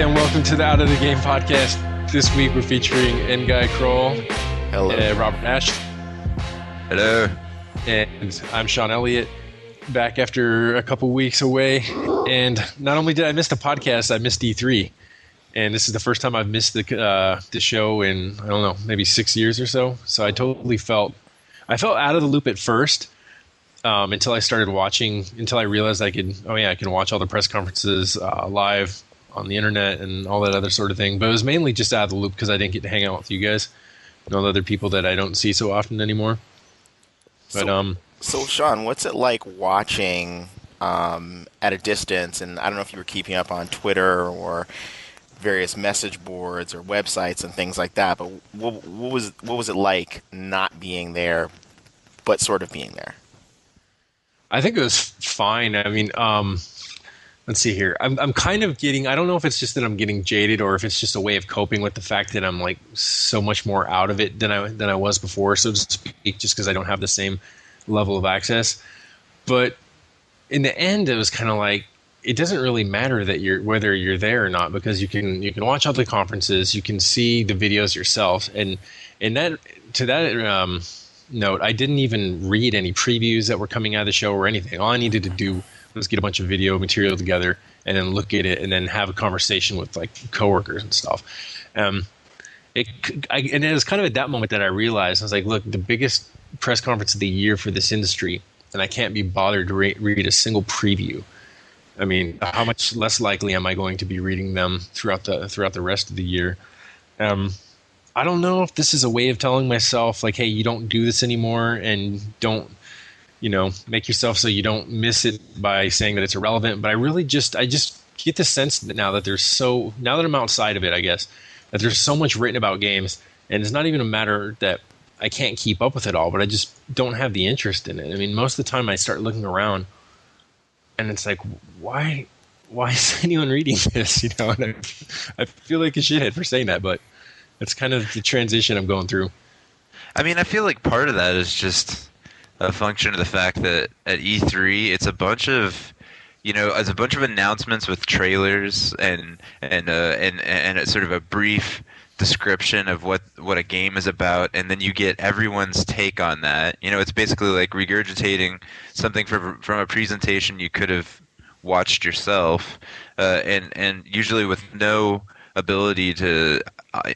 and welcome to the Out of the Game podcast. This week we're featuring Nguy Kroll. Hello. Robert Nash. Hello. And I'm Sean Elliott, back after a couple weeks away. And not only did I miss the podcast, I missed E3. And this is the first time I've missed the show in, I don't know, maybe 6 years or so. So I totally felt out of the loop at first. Until I started watching, until I realized I can watch all the press conferences live on the internet and all that other sort of thing. But it was mainly just out of the loop because I didn't get to hang out with you guys and all the other people that I don't see so often anymore. But So Sean, what's it like watching at a distance? And I don't know if you were keeping up on Twitter or various message boards or websites and things like that. But what was it like not being there, but sort of being there? I think it was fine. I mean, let's see here. I'm kind of getting, I don't know if it's just that I'm getting jaded or if it's just a way of coping with the fact that I'm like so much more out of it than I was before, so to speak, just because I don't have the same level of access. But in the end, it was kind of like, it doesn't really matter that whether you're there or not, because you can watch all the conferences, you can see the videos yourself, and that to that note, I didn't even read any previews that were coming out of the show or anything. All I needed to do was get a bunch of video material together and then look at it and then have a conversation with like coworkers and stuff. And it was kind of at that moment that I realized, I was like, look, the biggest press conference of the year for this industry, and I can't be bothered to read a single preview. I mean, how much less likely am I going to be reading them throughout the rest of the year? I don't know if this is a way of telling myself, like, hey, you don't do this anymore, and don't, make yourself so you don't miss it by saying that it's irrelevant. But I just get the sense that now that I'm outside of it, I guess, that there's so much written about games, and it's not even a matter that I can't keep up with it all, but I just don't have the interest in it. I mean, most of the time I start looking around, and it's like, why is anyone reading this? And I feel like a shithead for saying that, but it's kind of the transition I'm going through. I mean, I feel like part of that is just a function of the fact that at E3, it's a bunch of announcements with trailers and a sort of a brief description of what a game is about, and then you get everyone's take on that. It's basically like regurgitating something from a presentation you could have watched yourself, and usually with no ability to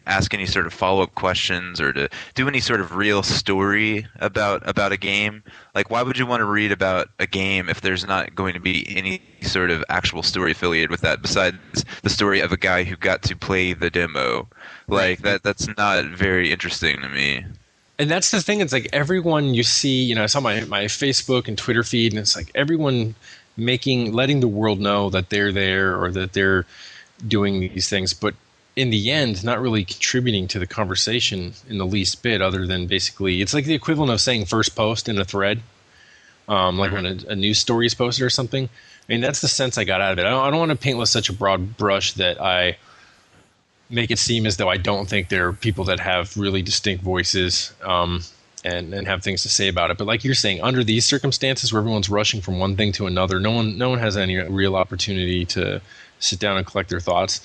ask any sort of follow-up questions or to do any sort of real story about a game. Like, why would you want to read about a game if there's not going to be any sort of actual story affiliated with that besides the story of a guy who got to play the demo? Like, that's not very interesting to me. And that's the thing. It's like everyone you see, I saw my Facebook and Twitter feed, and it's like everyone letting the world know that they're there or that they're doing these things, but in the end, not really contributing to the conversation in the least bit, other than basically, it's like the equivalent of saying first post in a thread, like when a news story is posted or something. I mean, that's the sense I got out of it. I don't want to paint with such a broad brush that I make it seem as though I don't think there are people that have really distinct voices and have things to say about it. But like you're saying, under these circumstances where everyone's rushing from one thing to another, no one has any real opportunity to sit down and collect their thoughts.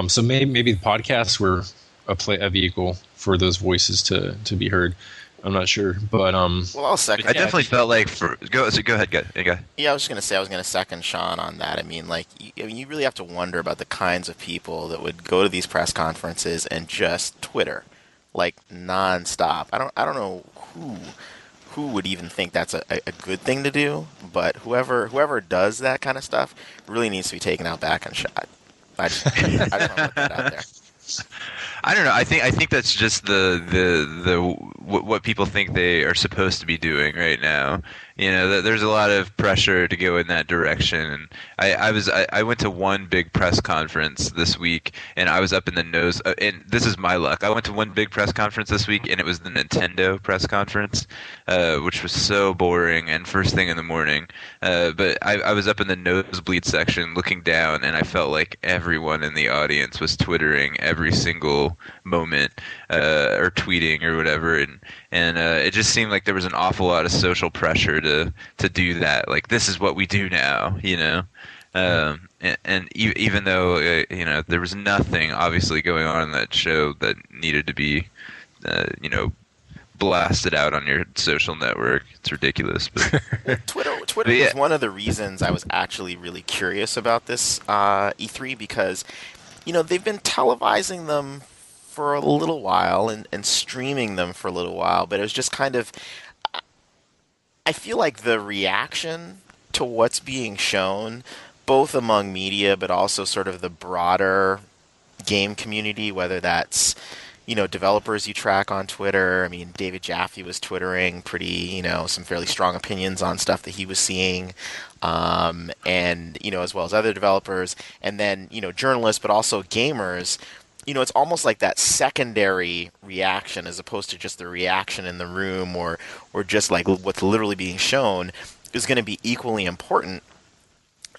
So maybe the podcasts were a vehicle for those voices to be heard. I'm not sure, but well, I'll second. I definitely felt like go ahead. Yeah, I was just gonna say I was gonna second Sean on that. I mean, you really have to wonder about the kinds of people that would go to these press conferences and just Twitter, like nonstop. I don't know who would even think that's a good thing to do, but whoever does that kind of stuff really needs to be taken out back and shot. I just want to put that out there. I don't know. I think that's just the what people think they are supposed to be doing right now. There's a lot of pressure to go in that direction. And I went to one big press conference this week, and I was up in the nose. And this is my luck. I went to one big press conference this week, and it was the Nintendo press conference, which was so boring and first thing in the morning. But I was up in the nosebleed section looking down, and I felt like everyone in the audience was twittering every single moment or tweeting or whatever, and it just seemed like there was an awful lot of social pressure to do that. Like, this is what we do now, Even though there was nothing obviously going on in that show that needed to be blasted out on your social network. It's ridiculous. But, Well, Twitter but yeah, was one of the reasons I was actually really curious about this E3 because, they've been televising them for a little while and streaming them for a little while, but it was just kind of, I feel like the reaction to what's being shown, both among media, but also sort of the broader game community, whether that's developers you track on Twitter. I mean, David Jaffe was twittering pretty, some fairly strong opinions on stuff that he was seeing, and as well as other developers, and then journalists, but also gamers. It's almost like that secondary reaction as opposed to just the reaction in the room or just like what's literally being shown is going to be equally important.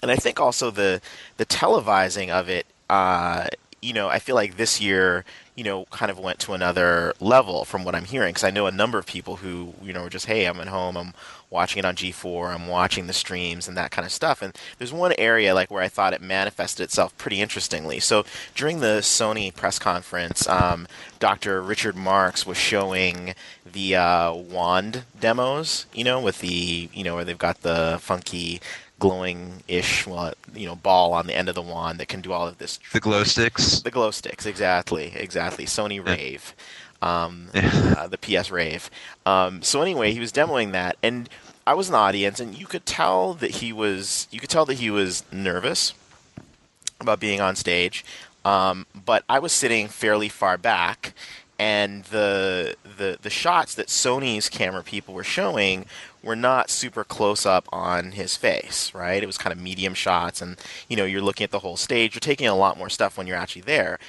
And I think also the televising of it, I feel like this year, kind of went to another level from what I'm hearing. Because I know a number of people who, were just, hey, I'm at home, I'm watching it on G4, I'm watching the streams and that kind of stuff. And there's one area like where I thought it manifested itself pretty interestingly. So during the Sony press conference, Dr. Richard Marks was showing the wand demos, with the, where they've got the funky glowing-ish, ball on the end of the wand that can do all of this. the glow sticks. The glow sticks, exactly. Sony Rave, the PS Rave. So anyway, he was demoing that, and I was in the audience, and you could tell that he was nervous about being on stage. But I was sitting fairly far back, and the shots that Sony's camera people were showing were not super close up on his face, right? It was kind of medium shots, and you're looking at the whole stage. You're taking a lot more stuff when you're actually there.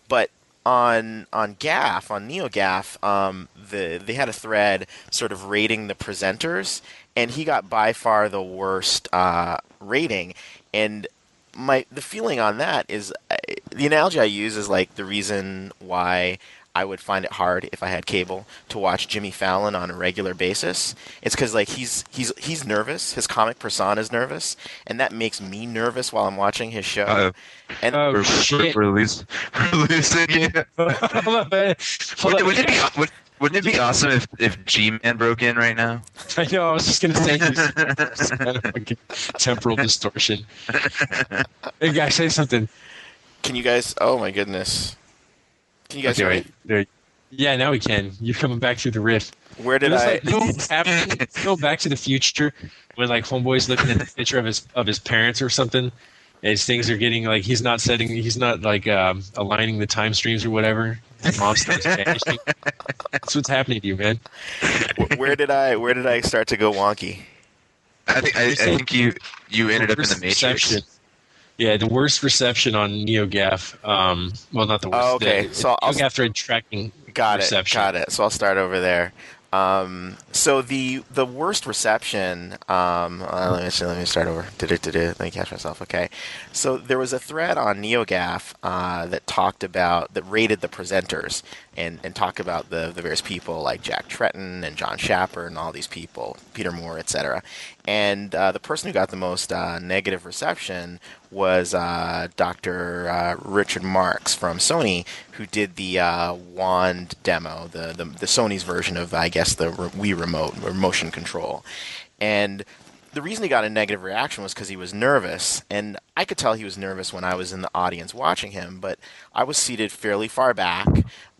But on GAF, on NeoGAF, they had a thread sort of rating the presenters, and he got by far the worst rating. And the feeling on that is the analogy I use is like the reason why I would find it hard if I had cable to watch Jimmy Fallon on a regular basis. It's because like he's nervous. His comic persona is nervous, and that makes me nervous while I'm watching his show. And shit. We're losing you. Wouldn't it be awesome if G-Man broke in right now? I know. I was just gonna say this kind of fucking temporal distortion. Hey guys, say something. Can you guys? Oh my goodness! Can you guys hear me? There. Yeah, now we can. You're coming back through the rift. Where did I? Go Back to the Future when like Homeboy's looking at the picture of his parents or something, and his things are getting like he's not like aligning the time streams or whatever. His mom starts vanishing. That's what's happening to you, man. Where did I start to go wonky? I think you ended up in the Matrix. Reception. Yeah, the worst reception on NeoGAF. Well, not the worst. Oh, okay, so NeoGAF tried tracking reception. Got it. So I'll start over there. So the worst reception. Let me start over. Let me catch myself. Okay. So there was a thread on NeoGAF that rated the presenters and talked about the various people like Jack Tretton and John Schapper and all these people, Peter Moore, etc. And the person who got the most negative reception was Dr. Richard Marks from Sony, who did the wand demo, the Sony's version of, I guess, the Wii Remote or motion control. And the reason he got a negative reaction was because he was nervous, and I could tell he was nervous when I was in the audience watching him, but I was seated fairly far back,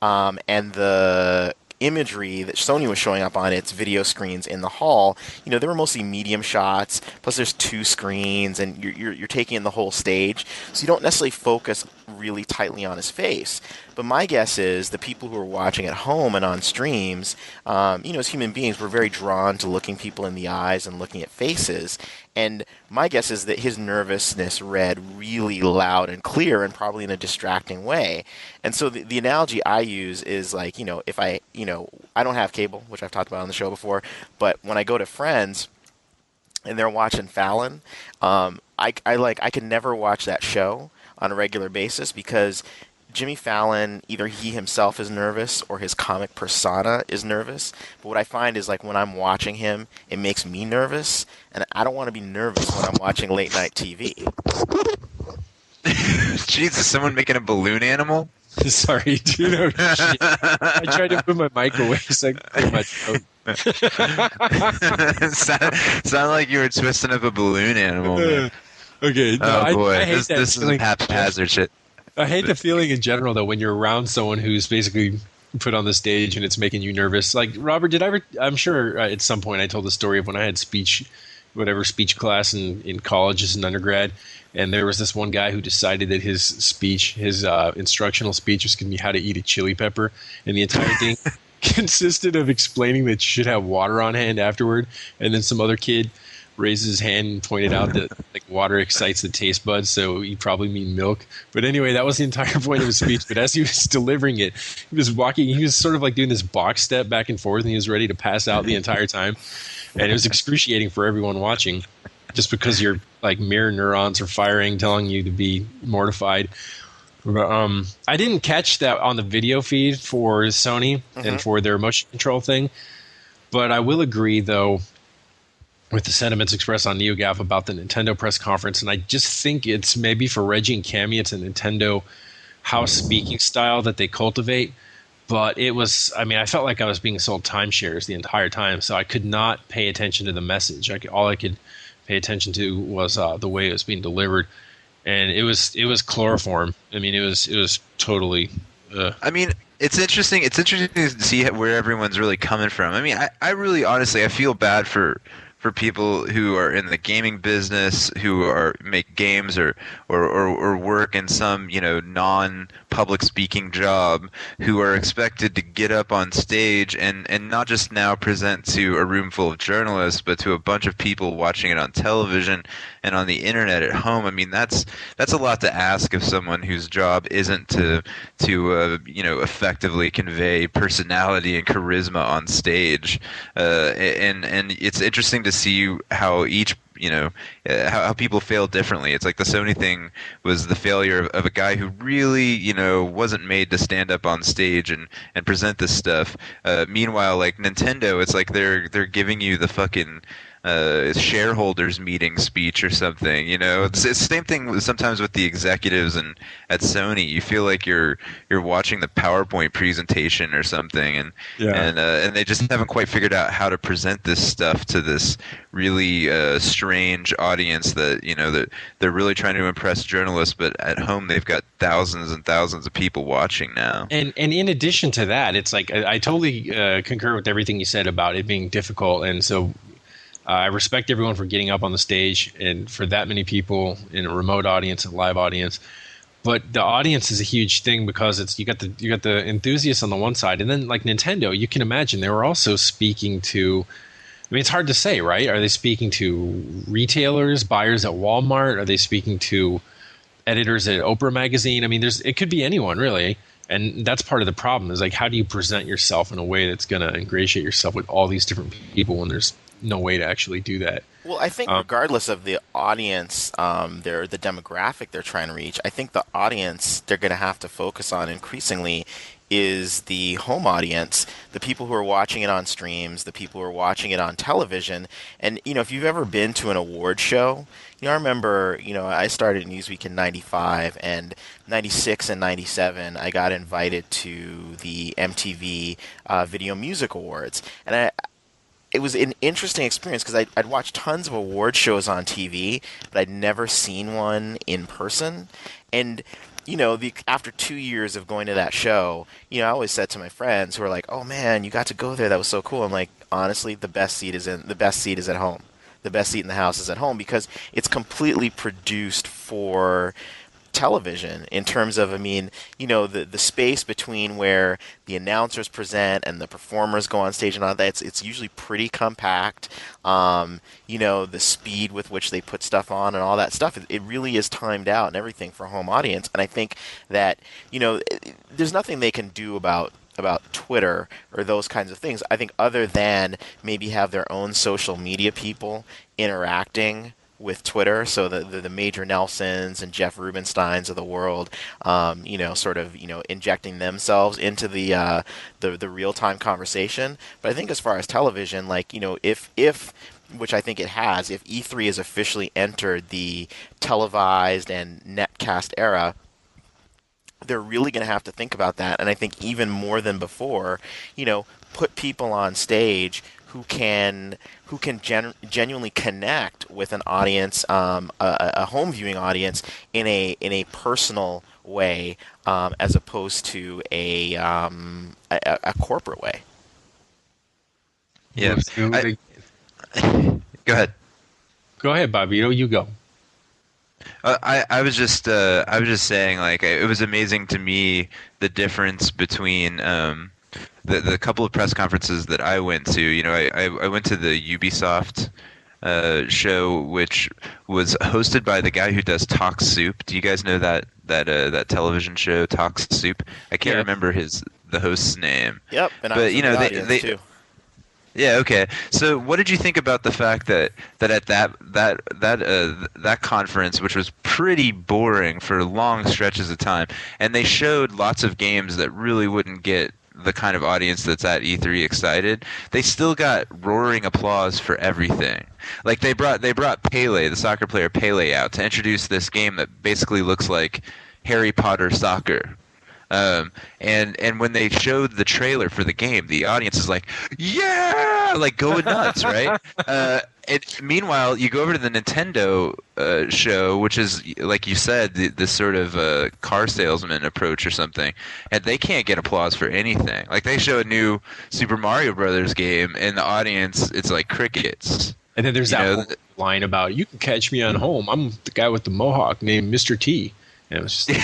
and the imagery that Sony was showing up on its video screens in the hall, they were mostly medium shots, plus there's two screens, and you're taking in the whole stage, so you don't necessarily focus really tightly on his face. But my guess is the people who are watching at home and on streams, as human beings, we're very drawn to looking people in the eyes and looking at faces. And my guess is that his nervousness read really loud and clear and probably in a distracting way. And so the analogy I use is like, if I don't have cable, which I've talked about on the show before, but when I go to friends and they're watching Fallon, I could never watch that show on a regular basis because Jimmy Fallon, either he himself is nervous or his comic persona is nervous. But what I find is like when I'm watching him, it makes me nervous, and I don't want to be nervous when I'm watching late night TV. Jesus, someone making a balloon animal? Sorry, dude. Oh, shit. I tried to put my mic away so I could clear my throat. Sounded like you were twisting up a balloon animal, man. Okay. No, Oh boy, I hate that this is feeling. haphazard shit. I hate the feeling in general, though, when you're around someone who's basically put on the stage and it's making you nervous. Like, Robert, did I ever? I'm sure at some point I told the story of when I had speech class in college as an undergrad, and there was this one guy who decided that his speech, his instructional speech, was going to be how to eat a chili pepper, and the entire thing consisted of explaining that you should have water on hand afterward, and then some other kid raised his hand and pointed out that like water excites the taste buds, so he probably mean milk. But anyway, that was the entire point of his speech. But as he was delivering it, he was sort of like doing this box step back and forth, and he was ready to pass out the entire time. And it was excruciating for everyone watching, just because your like mirror neurons are firing, telling you to be mortified. But, I didn't catch that on the video feed for Sony and for their motion control thing. But I will agree, though, with the sentiments expressed on NeoGAF about the Nintendo press conference, and I just think it's maybe for Reggie and Cammy, it's a Nintendo house speaking style that they cultivate. But it was, I mean, I felt like I was being sold timeshares the entire time, so I could not pay attention to the message. All I could pay attention to was the way it was being delivered, and it was chloroform. I mean, it was totally. I mean, it's interesting. It's interesting to see where everyone's really coming from. I mean, I really honestly I feel bad for people who are in the gaming business, who make games or work in some non-public speaking job, who are expected to get up on stage and not just now present to a room full of journalists, but to a bunch of people watching it on television and on the internet at home. I mean, that's a lot to ask of someone whose job isn't to effectively convey personality and charisma on stage. And it's interesting to see how each how people fail differently. It's like the Sony thing was the failure of a guy who really wasn't made to stand up on stage and present this stuff. Meanwhile, like Nintendo, it's like they're giving you the fucking shareholders meeting speech or something. It's the same thing sometimes with the executives and at Sony. You feel like you're watching the PowerPoint presentation or something, and they just haven't quite figured out how to present this stuff to this really strange audience that that they're really trying to impress journalists, but at home they've got thousands and thousands of people watching now. And in addition to that, it's like I totally concur with everything you said about it being difficult, and so. I respect everyone for getting up on the stage and for that many people in a remote audience, a live audience. But the audience is a huge thing because you got the enthusiasts on the one side, and then like Nintendo, you can imagine they were also speaking to. I mean, it's hard to say, right? Are they speaking to retailers, buyers at Walmart? Are they speaking to editors at Oprah magazine? I mean, it could be anyone really. And that's part of the problem is like, how do you present yourself in a way that's going to ingratiate yourself with all these different people when there's no way to actually do that? Well, I think regardless of the audience, the demographic they're trying to reach, I think the audience they're going to have to focus on increasingly is the home audience, the people who are watching it on streams, the people who are watching it on television. And, if you've ever been to an award show, I remember, I started Newsweek in 95, and 96 and 97, I got invited to the MTV Video Music Awards. And it was an interesting experience because I'd watched tons of award shows on TV, but I'd never seen one in person. And after 2 years of going to that show, I always said to my friends who were like, "Oh man, you got to go there. That was so cool." I'm like, honestly, the best seat is at home. The best seat in the house is at home because it's completely produced for television in terms of, the space between where the announcers present and the performers go on stage and all that, it's usually pretty compact. The speed with which they put stuff on and all that stuff, it really is timed out and everything for a home audience. And I think that, there's nothing they can do about Twitter or those kinds of things. I think other than maybe have their own social media people interacting with Twitter. So the Major Nelsons and Jeff Rubensteins of the world, sort of injecting themselves into the real time conversation. But I think as far as television, like if which I think it has, if E3 has officially entered the televised and netcast era, they're really going to have to think about that. And I think even more than before, put people on stage who can genuinely connect with an audience, a home viewing audience in a personal way, as opposed to a corporate way. Yeah. Go ahead. Go ahead, Bobito. You go. I was just saying, like, it was amazing to me the difference between the couple of press conferences that I went to. I went to the Ubisoft show, which was hosted by the guy who does Talk Soup. Do you guys know that television show, Talk Soup? I can't remember the host's name. Yep, and I was in the audience too. Yeah. Okay. So, what did you think about the fact that at that conference, which was pretty boring for long stretches of time, and they showed lots of games that really wouldn't get the kind of audience that's at E3 excited, they still got roaring applause for everything. Like they brought Pele, the soccer player Pele, out to introduce this game that basically looks like Harry Potter soccer. And when they showed the trailer for the game, the audience is like, yeah, like going nuts, right? Meanwhile, you go over to the Nintendo show, which is, like you said, this sort of car salesman approach or something, and they can't get applause for anything. Like they show a new Super Mario Brothers game, and the audience, it's like crickets. And then there's that line about, you can catch me on home. I'm the guy with the mohawk named Mr. T. And it was just,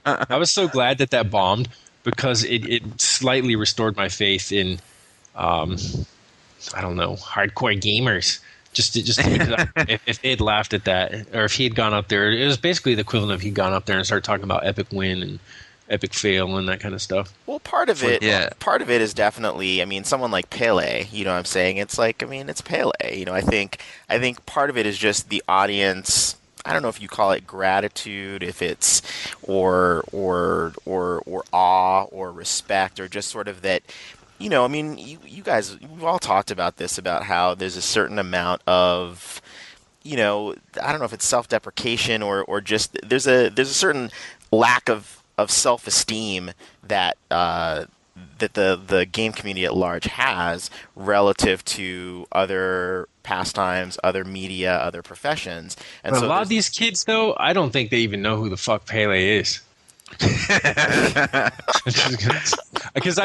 I was so glad that bombed, because it slightly restored my faith in, I don't know, hardcore gamers. Just because if they had laughed at that, or if he had gone up there, it was basically the equivalent of he'd gone up there and started talking about epic win and epic fail and that kind of stuff. Well, part of it is definitely, I mean, someone like Pele, what I'm saying? It's like, I mean, it's Pele. I think part of it is just the audience. I don't know if you call it gratitude, if it's or awe or respect, or just sort of that. I mean, you guys, we've all talked about this, about how there's a certain amount of, I don't know if it's self-deprecation or just there's a certain lack of self-esteem that that the game community at large has relative to other pastimes, other media, other professions. And but so a lot of these kids, though, I don't think they even know who the fuck Pele is. Because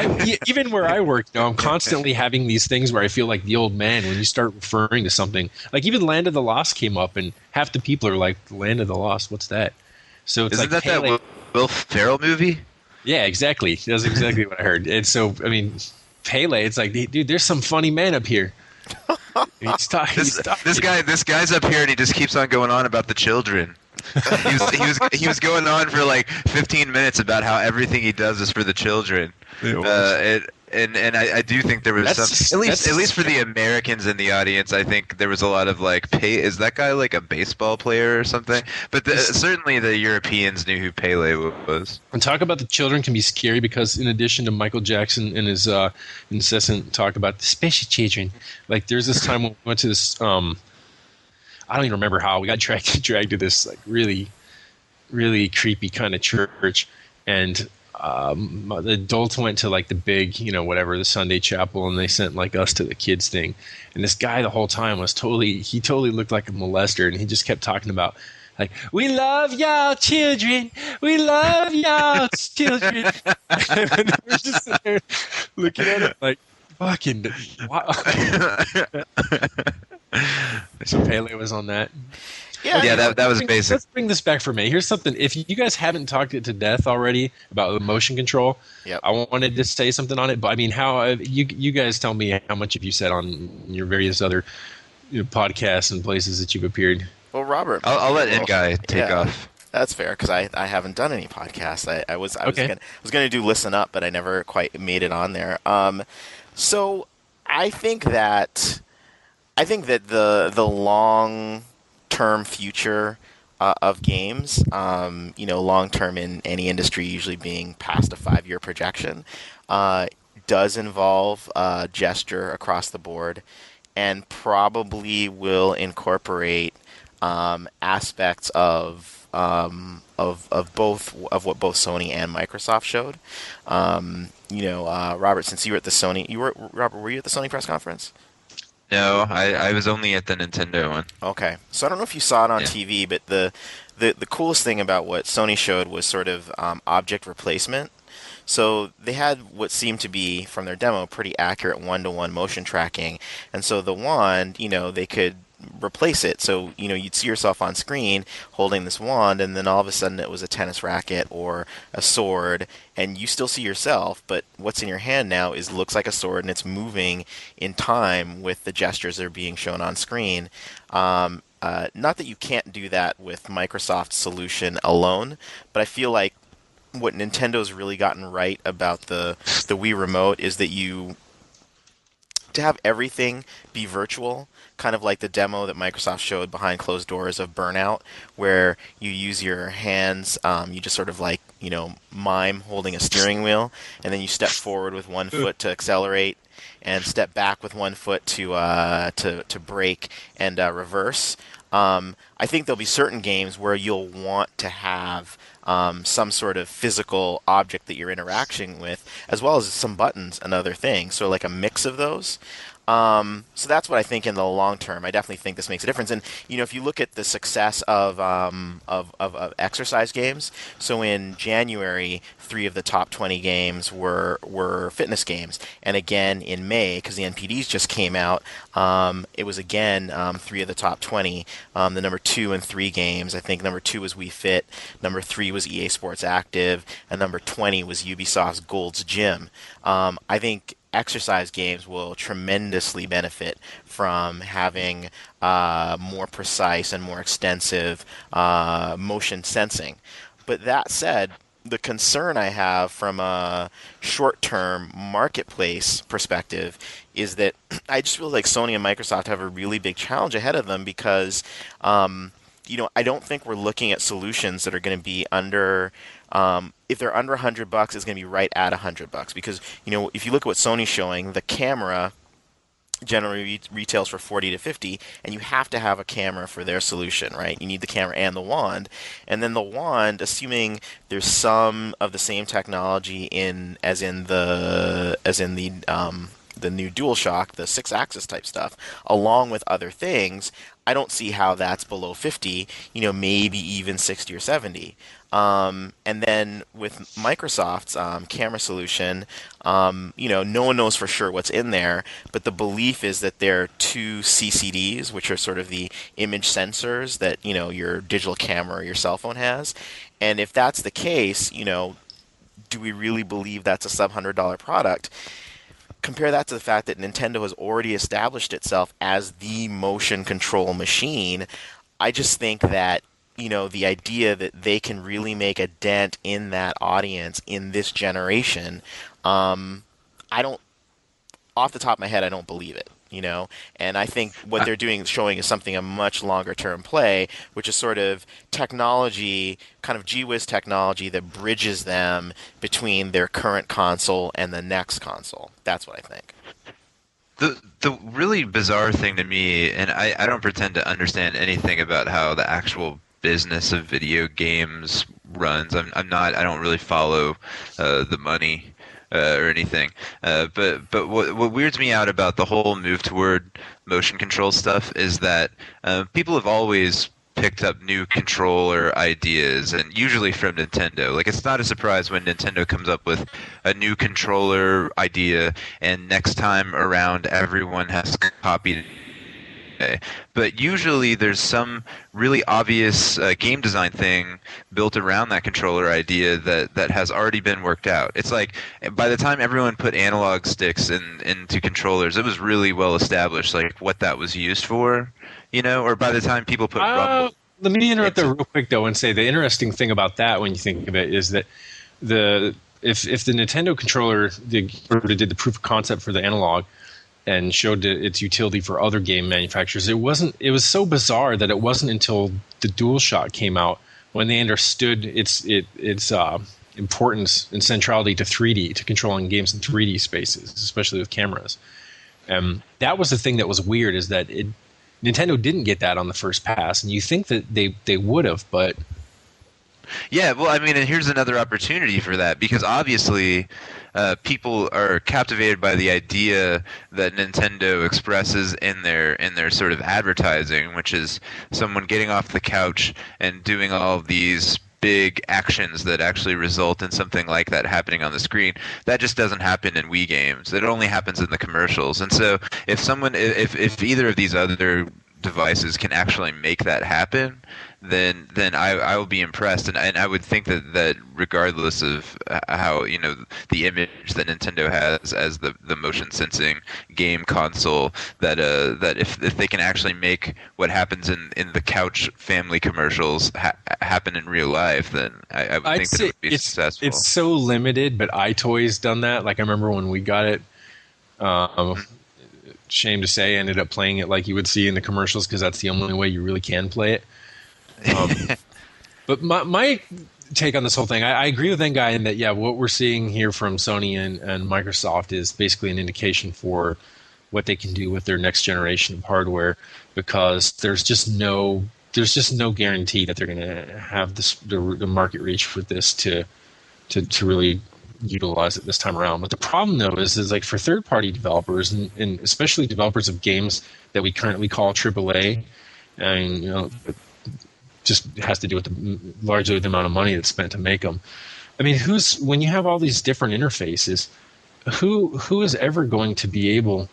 even where I work, I'm constantly having these things where I feel like the old man when you start referring to something. Like even Land of the Lost came up, and half the people are like, "Land of the Lost, what's that?" So it's Isn't like that Will Ferrell movie? Yeah, exactly. That's exactly what I heard. And so, I mean, Pele, it's like, dude, there's some funny man up here. This guy's up here, and he just keeps on going on about the children. he was going on for like 15 minutes about how everything he does is for the children. And I do think there was at least for the Americans in the audience, I think there was a lot of like, is that guy like a baseball player or something? But certainly the Europeans knew who Pele was. And talk about the children can be scary, because in addition to Michael Jackson and his incessant talk about the special children, like there's this time when we went to this, I don't even remember how, we got dragged to this like really, really creepy kind of church, and the adults went to like the big, the Sunday chapel, and they sent like us to the kids thing. And this guy the whole time he totally looked like a molester, and he just kept talking about like, we love y'all children, we love y'all children. And we're just there looking at it like, fucking wow. So Pele was on that. Yeah, that was basic. Let's bring this back for me. Here's something. If you guys haven't talked it to death already about the motion control, I wanted to say something on it. But I mean, how you guys tell me how much have you said on your various other podcasts and places that you've appeared? Well, Robert, I'll let N-Guy take off. That's fair, because I haven't done any podcasts. I was going to do Listen Up, but I never quite made it on there. So I think I think that the long term future of games, long term in any industry, usually being past a 5-year projection, does involve gesture across the board, and probably will incorporate aspects of both of what both Sony and Microsoft showed. Robert, since you were at the Sony, Robert, were you at the Sony press conference? No, I was only at the Nintendo one. Okay, so I don't know if you saw it on Yeah. TV, but the coolest thing about what Sony showed was sort of object replacement. So they had what seemed to be, from their demo, pretty accurate one-to-one motion tracking, and so the wand, they could replace it. So you'd see yourself on screen holding this wand, and then all of a sudden it was a tennis racket or a sword, and you still see yourself, but what's in your hand now looks like a sword, and it's moving in time with the gestures that are being shown on screen. Not that you can't do that with Microsoft's solution alone, but I feel like what Nintendo's really gotten right about the Wii Remote is that to have everything be virtual, kind of like the demo that Microsoft showed behind closed doors of Burnout, where you use your hands, you just sort of like, mime holding a steering wheel, and then you step forward with one foot to accelerate, and step back with one foot to brake and reverse. I think there'll be certain games where you'll want to have some sort of physical object that you're interacting with, as well as some buttons and other things. So like a mix of those. So that's what I think in the long term. I definitely think this makes a difference. And if you look at the success of exercise games, so in January, 3 of the top 20 games were fitness games, and again in May, because the NPDs just came out, it was again 3 of the top 20. The number 2 and 3 games, I think number 2 was Wii Fit, number 3 was EA Sports Active, and number 20 was Ubisoft's Gold's Gym. I think exercise games will tremendously benefit from having more precise and more extensive motion sensing. But that said, the concern I have from a short-term marketplace perspective is that I just feel like Sony and Microsoft have a really big challenge ahead of them because I don't think we're looking at solutions that are going to be under. If they're under $100, it's going to be right at $100 because if you look at what Sony's showing, the camera generally retails for 40 to 50, and you have to have a camera for their solution, right? You need the camera and the wand, and then the wand, assuming there's some of the same technology as in the new DualShock, the 6-axis type stuff, along with other things, I don't see how that's below 50, maybe even 60 or 70. And then with Microsoft's camera solution, no one knows for sure what's in there, but the belief is that there are 2 CCDs, which are sort of the image sensors that, your digital camera or your cell phone has. And if that's the case, do we really believe that's a sub-$100 product? Compare that to the fact that Nintendo has already established itself as the motion control machine. I just think that the idea that they can really make a dent in that audience in this generation, I don't, off the top of my head, I don't believe it. And I think what they're showing is something a much longer term play, which is sort of technology, kind of gee-whiz technology that bridges them between their current console and the next console. That's what I think. The really bizarre thing to me, and I don't pretend to understand anything about how the actual business of video games runs. I don't really follow the money or anything. But what weirds me out about the whole move toward motion control stuff is that people have always picked up new controller ideas, and usually from Nintendo. Like, it's not a surprise when Nintendo comes up with a new controller idea, and next time around everyone has copied it. But usually there's some really obvious game design thing built around that controller idea that has already been worked out. It's like by the time everyone put analog sticks into controllers, it was really well established, like what that was used for, or by the time people put rumble. Let me interrupt there real quick though and say the interesting thing about that when you think of it is that if the Nintendo controller did the proof of concept for the analog, and showed its utility for other game manufacturers. It was so bizarre that it wasn't until the DualShock came out when they understood its importance and centrality to 3D, to controlling games in 3D spaces, especially with cameras. That was the thing that was weird, is that Nintendo didn't get that on the first pass, and you think that they would have, but Yeah, well, I mean, and here's another opportunity for that, because obviously people are captivated by the idea that Nintendo expresses in their sort of advertising, which is someone getting off the couch and doing all of these big actions that actually result in something like that happening on the screen. That just doesn't happen in Wii games. It only happens in the commercials. And so if either of these other devices can actually make that happen, then I will be impressed, and I would think that regardless of how, you know, the image that Nintendo has as the motion sensing game console, that if they can actually make what happens in the couch family commercials happen in real life, then I would think that it would be successful. It's so limited, but iToys done that. Like, I remember when we got it. Shame to say, I ended up playing it like you would see in the commercials, because that's the only way you really can play it. But my take on this whole thing, I agree with that guy in that, yeah, what we're seeing here from Sony and Microsoft is basically an indication for what they can do with their next generation of hardware, because there's just no guarantee that they're going to have the market reach for this to really utilize it this time around. But the problem, though, is like for third-party developers, and especially developers of games that we currently call AAA, and, you know, it just has to do with largely the amount of money that's spent to make them. I mean, when you have all these different interfaces, who is ever going to be able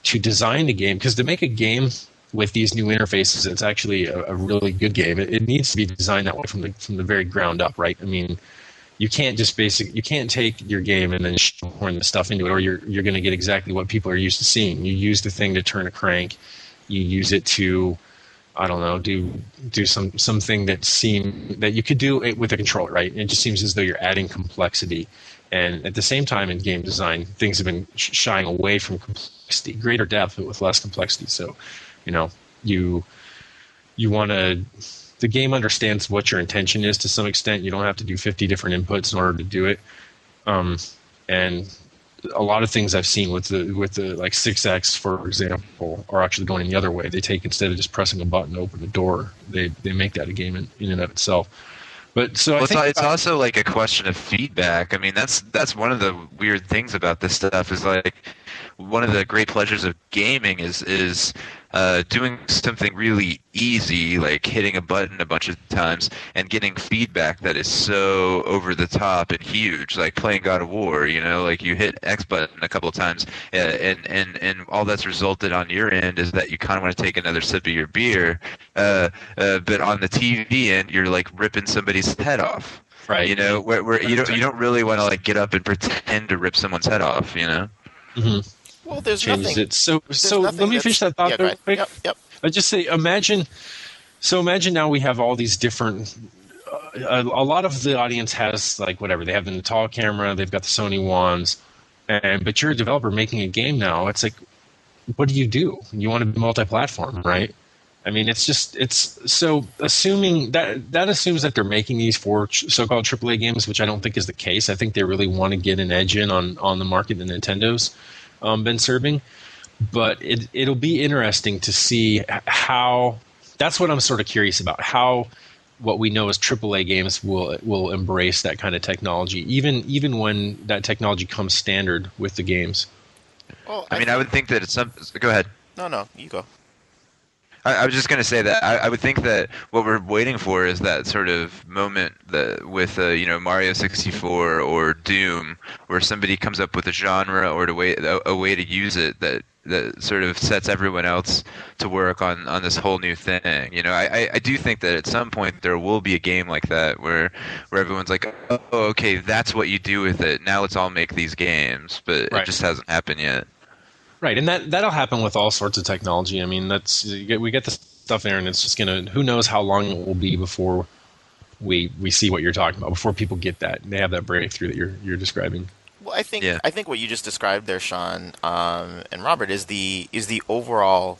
to design a game? Because to make a game with these new interfaces, it's actually a really good game. It needs to be designed that way from the very ground up, right? I mean, you can't take your game and then shoehorn the stuff into it, or you're going to get exactly what people are used to seeing. You use the thing to turn a crank. You use it to, I don't know, do something that you could do it with a controller, right? It just seems as though you're adding complexity. And at the same time, in game design, things have been shying away from complexity, greater depth, but with less complexity. So, you know, you want to. The game understands what your intention is to some extent. You don't have to do 50 different inputs in order to do it. And a lot of things I've seen with the like 6X, for example, are actually going the other way. They take, instead of just pressing a button to open a door, they make that a game in and of itself. But so I think it's also like a question of feedback. I mean, that's one of the weird things about this stuff, is like one of the great pleasures of gaming is doing something really easy, like hitting a button a bunch of times and getting feedback that is so over the top and huge, like playing God of War. You know, like you hit X button a couple of times, and all that's resulted on your end is that you kind of want to take another sip of your beer, but on the TV end, you're like ripping somebody's head off. Right. You know, where you don't really want to like get up and pretend to rip someone's head off. You know. Mm-hmm. Well, there's changes nothing. It. So let me finish that thought real quick. Yep. I just say, imagine now we have all these different. A lot of the audience has, like, whatever, they have the Natal camera, they've got the Sony wands, but you're a developer making a game now. It's like, what do? You want to be multi-platform, right? I mean, it's so assuming that assumes that they're making these for so-called AAA games, which I don't think is the case. I think they really want to get an edge in on the market that Nintendo's been serving. But it'll be interesting to see how. That's what I'm sort of curious about, how what we know as AAA games will embrace that kind of technology, even when that technology comes standard with the games. Well, I would think that it's some. Go ahead. No, you go. I was just going to say that I would think that what we're waiting for is that sort of moment that with Mario 64 or Doom, where somebody comes up with a genre or a way to use it that sort of sets everyone else to work on this whole new thing. You know, I do think that at some point there will be a game like that where everyone's like, oh, okay, that's what you do with it. Now let's all make these games, but right. It just hasn't happened yet. Right, and that'll happen with all sorts of technology. I mean, we get the stuff there, and it's just gonna. Who knows how long it will be before we see what you're talking about, before people get that, they have that breakthrough that you're describing. Well, Yeah. I think what you just described there, Sean, and Robert, is the overall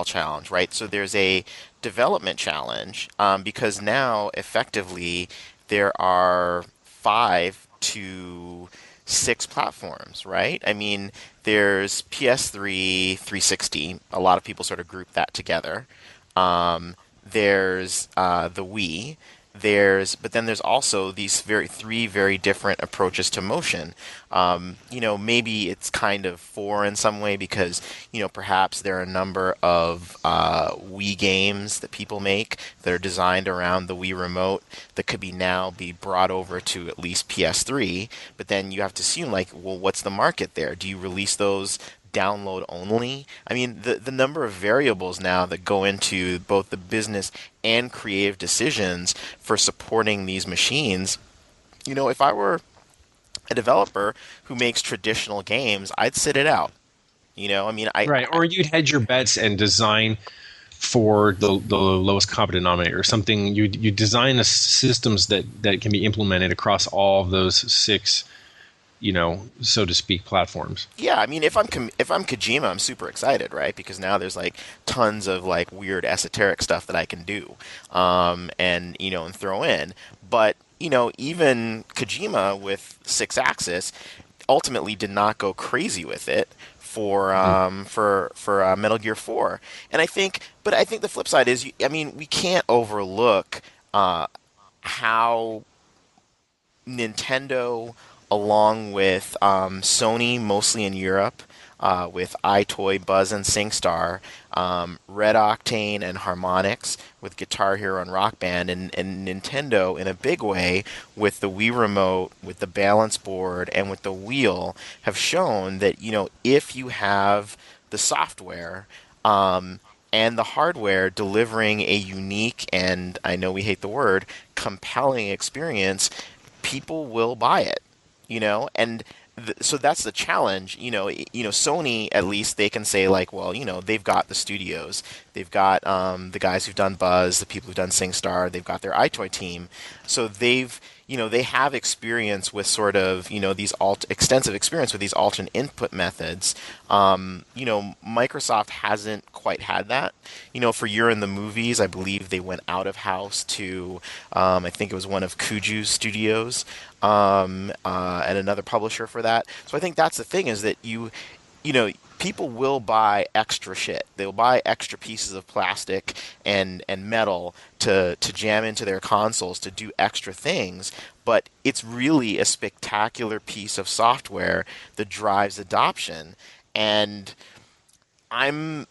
challenge, right? So there's a development challenge, because now effectively there are 5 to 6 platforms, right? I mean, there's PS3, 360. A lot of people sort of group that together. There's the Wii. But then there's also these three very different approaches to motion. Maybe it's kind of four in some way because perhaps there are a number of Wii games that people make that are designed around the Wii remote that could be brought over to at least PS3. But then you have to assume, like, well, what's the market there? Do you release those download only? I mean, the number of variables now that go into both the business and creative decisions for supporting these machines. If I were a developer who makes traditional games, I'd sit it out. I mean, Right, or you'd hedge your bets and design for the lowest common denominator or something. You design systems that can be implemented across all of those six, so to speak, platforms. Yeah, I mean, if I'm Kojima, I'm super excited, right? Because now there's like tons of like weird esoteric stuff that I can do, and throw in. But even Kojima with Six Axis ultimately did not go crazy with it for Metal Gear 4. But I think the flip side is, I mean, we can't overlook how Nintendo, along with Sony, mostly in Europe, with iToy, Buzz, and SingStar, Red Octane and Harmonix with Guitar Hero and Rock Band, and Nintendo in a big way with the Wii Remote, with the balance board, and with the wheel, have shown that if you have the software and the hardware delivering a unique, and I know we hate the word, compelling experience, people will buy it. And so that's the challenge. Sony, at least they can say, like, well, they've got the studios, they've got the guys who've done Buzz, the people who've done SingStar, they've got their iToy team, so they have experience with sort of these extensive experience with these alternate input methods. Microsoft hasn't quite had that. For Year in the Movies, I believe they went out of house to I think it was one of Kuju's studios, and another publisher for that. So I think that's the thing, is that people will buy extra shit. They'll buy extra pieces of plastic and metal to jam into their consoles to do extra things. But it's really a spectacular piece of software that drives adoption. And I'm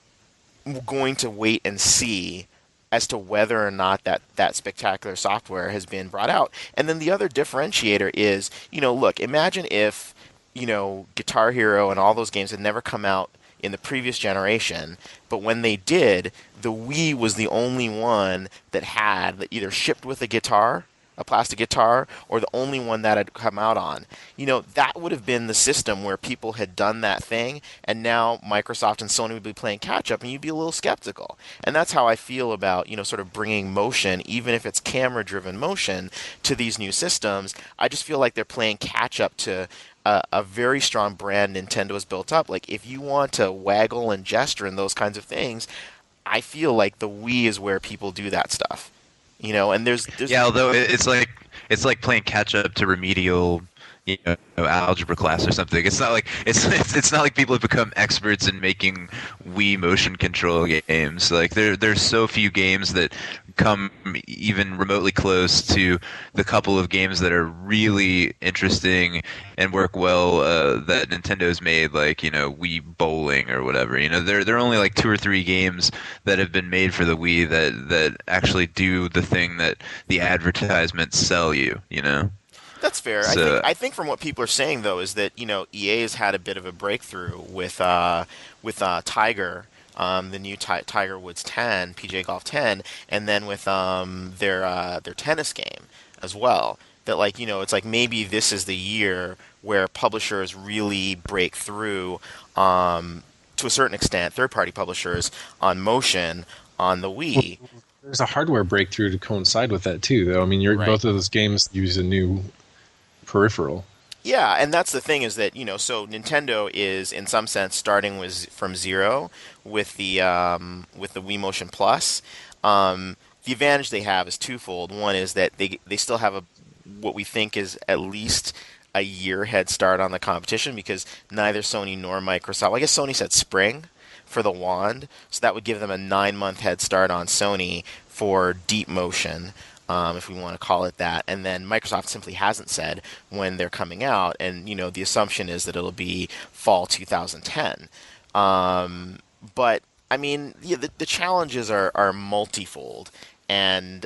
going to wait and see as to whether or not that spectacular software has been brought out. And then the other differentiator is, look, imagine if Guitar Hero and all those games had never come out in the previous generation, but when they did, the Wii was the only one that either shipped with a plastic guitar, or the only one that had come out on. That would have been the system where people had done that thing, and now Microsoft and Sony would be playing catch up, and you'd be a little skeptical. And that's how I feel about, sort of bringing motion, even if it's camera-driven motion, to these new systems. I just feel like they're playing catch up to a very strong brand Nintendo has built up. Like, if you want to waggle and gesture and those kinds of things, I feel like the Wii is where people do that stuff. And there's Yeah, although it's like playing catch up to remedial, algebra class or something. It's not like it's not like people have become experts in making Wii motion control games. Like there's so few games that come even remotely close to the couple of games that are really interesting and work well that Nintendo's made, like Wii Bowling or whatever. There are only like 2 or 3 games that have been made for the Wii that actually do the thing that the advertisements sell you. That's fair. So, I think from what people are saying, though, is that EA has had a bit of a breakthrough with Tiger, the new Tiger Woods 10, PJ Golf 10, and then with their tennis game as well. That it's like maybe this is the year where publishers really break through, to a certain extent, third-party publishers on motion on the Wii. There's a hardware breakthrough to coincide with that too, though. I mean, Right. both of those games use a new peripheral. Yeah, and that's the thing is that, so Nintendo is in some sense starting from zero with the Wii Motion Plus. The advantage they have is twofold. One is that they still have what we think is at least a year head start on the competition because neither Sony nor Microsoft, well, I guess Sony said spring for the wand, so that would give them a 9 month head start on Sony for Deep Motion, if we want to call it that. And then Microsoft simply hasn't said when they're coming out, and the assumption is that it'll be fall 2010. But I mean, yeah, the challenges are multifold, and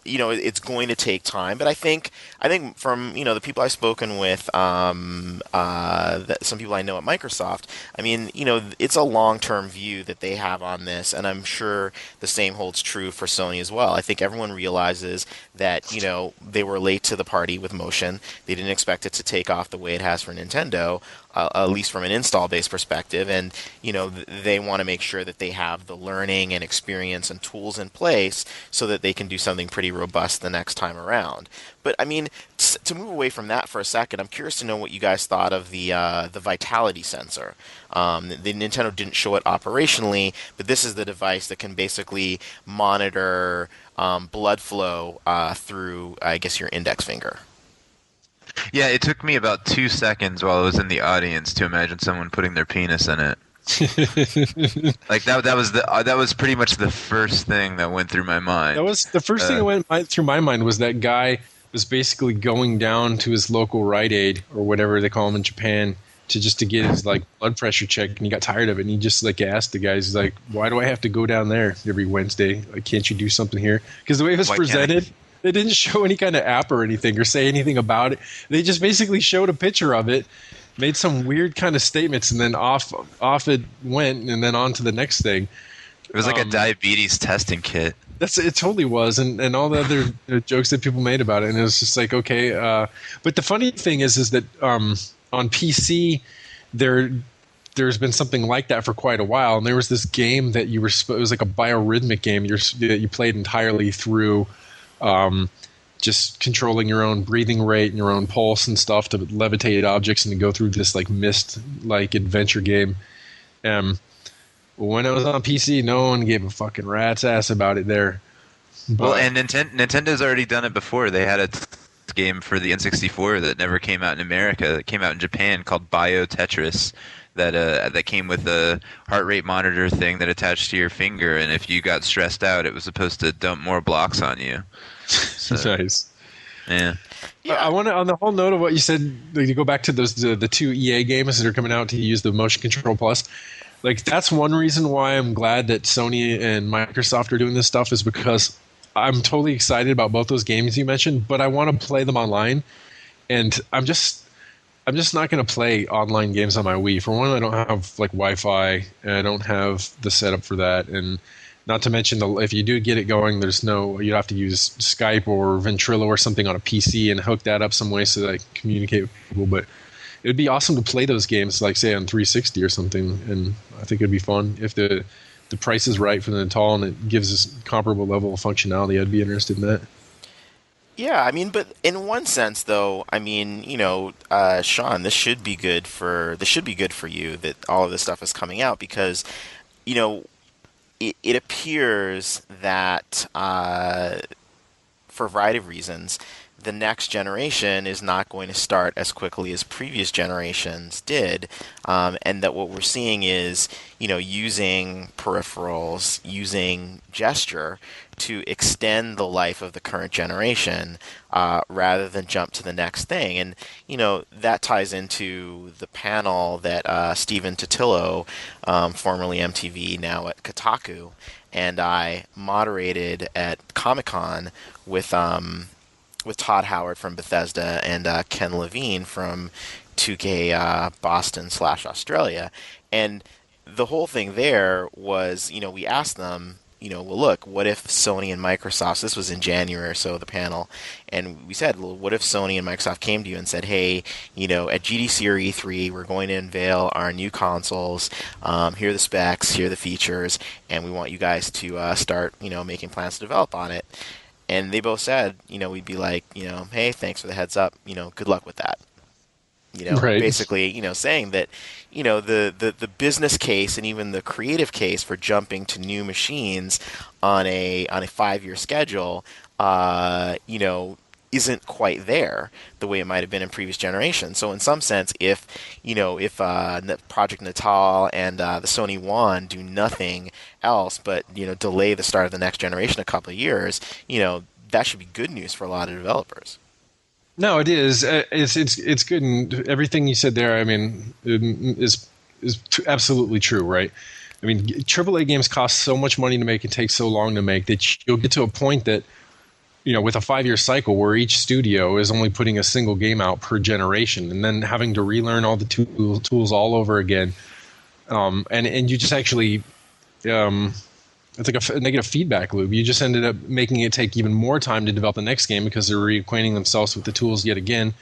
it's going to take time. But I think from the people I've spoken with, some people I know at Microsoft, I mean, it's a long-term view that they have on this, and I'm sure the same holds true for Sony as well. I think everyone realizes that they were late to the party with Motion. They didn't expect it to take off the way it has for Nintendo. At least from an install-based perspective, and they want to make sure that they have the learning and experience and tools in place so that they can do something pretty robust the next time around. But I mean, to move away from that for a second, I'm curious to know what you guys thought of the Vitality sensor. The Nintendo didn't show it operationally, but this is the device that can basically monitor blood flow through, I guess, your index finger. Yeah, it took me about 2 seconds while I was in the audience to imagine someone putting their penis in it. Like that was pretty much the first thing that went through my mind. That was the first thing that went through my mind was that guy was basically going down to his local Rite Aid or whatever they call him in Japan to get his blood pressure checked, and he got tired of it, and he just asked the guys, he's like, why do I have to go down there every Wednesday? Can't you do something here? Because the way it was presented, they didn't show any kind of app or anything or say anything about it. They just basically showed a picture of it, made some weird kind of statements, and then off it went, and then on to the next thing. It was like a diabetes testing kit. It totally was, and all the other jokes that people made about it, and it was just like, okay. But the funny thing is that on PC, there's been something like that for quite a while, and there was this game that it was like a biorhythmic game that you played entirely through just controlling your own breathing rate and your own pulse and stuff to levitate objects and to go through this mist adventure game. When it was on PC, no one gave a fucking rat's ass about it there. But, well, and Nintendo's already done it before. They had a game for the N64 that never came out in America. It came out in Japan called Bio Tetris. That came with a heart rate monitor thing that attached to your finger, and if you got stressed out, it was supposed to dump more blocks on you. So, nice. Yeah. I want to, on the whole note of what you said, to go back to the two EA games that are coming out to use the Motion Control Plus. That's one reason why I'm glad that Sony and Microsoft are doing this stuff, is because I'm totally excited about both those games you mentioned, but I want to play them online, and I'm just not going to play online games on my Wii. For one, I don't have Wi-Fi, and I don't have the setup for that. And not to mention, if you do get it going, you have to use Skype or Ventrilo or something on a PC and hook that up some way so that I can communicate with people. But it would be awesome to play those games, say on 360 or something. And I think it'd be fun if the price is right for the Natal and it gives us comparable level of functionality. I'd be interested in that. Yeah, I mean, but in one sense, though, I mean, Sean, this should be good for you that all of this stuff is coming out because, it appears that for a variety of reasons, the next generation is not going to start as quickly as previous generations did, and that what we're seeing is, using peripherals, using gesture to extend the life of the current generation rather than jump to the next thing. And, that ties into the panel that Stephen Totillo, formerly MTV, now at Kotaku, and I moderated at Comic-Con with Todd Howard from Bethesda and Ken Levine from 2K Boston / Australia. And the whole thing there was, we asked them, well, look, what if Sony and Microsoft, this was in January or so, the panel, and we said, well, what if Sony and Microsoft came to you and said, hey, at GDC or E3, we're going to unveil our new consoles, here are the specs, here are the features, and we want you guys to start, making plans to develop on it. And they both said, we'd be like, hey, thanks for the heads up, good luck with that. Right. Basically, saying that, the business case and even the creative case for jumping to new machines on a 5-year schedule, isn't quite there the way it might have been in previous generations. So in some sense, if Project Natal and the Sony One do nothing else but delay the start of the next generation a couple of years, that should be good news for a lot of developers. No, it is. It's good, and everything you said there, I mean, is absolutely true, right? I mean, AAA games cost so much money to make and take so long to make that you'll get to a point that, with a 5-year cycle where each studio is only putting a single game out per generation, and then having to relearn all the tools all over again, and you just actually, it's like a negative feedback loop. You just ended up making it take even more time to develop the next game because they're reacquainting themselves with the tools yet again.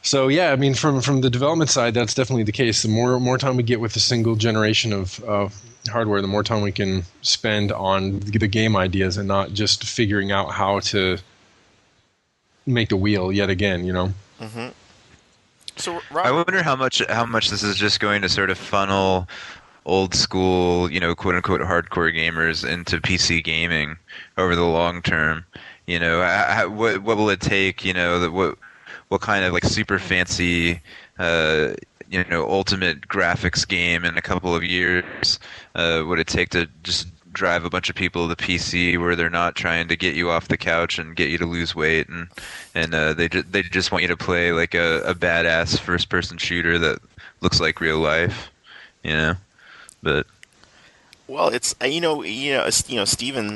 So yeah, I mean, from the development side, that's definitely the case. The more time we get with a single generation of hardware, the more time we can spend on the game ideas and not just figuring out how to make the wheel yet again. Mm-hmm. So, Rob, I wonder how much this is just going to sort of funnel old school, quote unquote hardcore gamers into PC gaming over the long term. What will it take? What kind of like super fancy, ultimate graphics game in a couple of years would it take to just drive a bunch of people to PC where they're not trying to get you off the couch and get you to lose weight, and they just want you to play like a badass first person shooter that looks like real life, but. well, it's Steven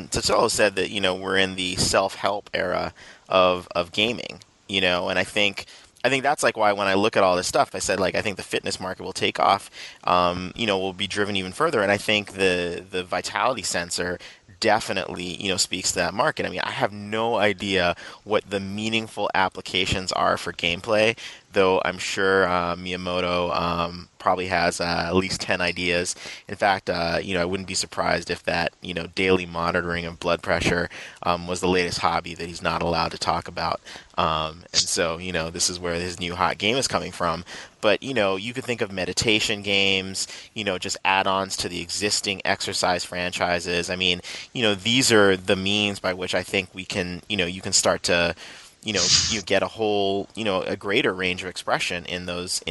Totolo said that we're in the self-help era of gaming, and I think that's like why when I look at all this stuff, I said like I think the fitness market will take off, will be driven even further, and I think the vitality sensor definitely speaks to that market. I mean, I have no idea what the meaningful applications are for gameplay, though I'm sure Miyamoto probably has at least 10 ideas. In fact, I wouldn't be surprised if that daily monitoring of blood pressure was the latest hobby that he's not allowed to talk about. And so this is where his new hot game is coming from. But you could think of meditation games, just add-ons to the existing exercise franchises. I mean, these are the means by which I think we can, you can start to, you get a whole, a greater range of expression in those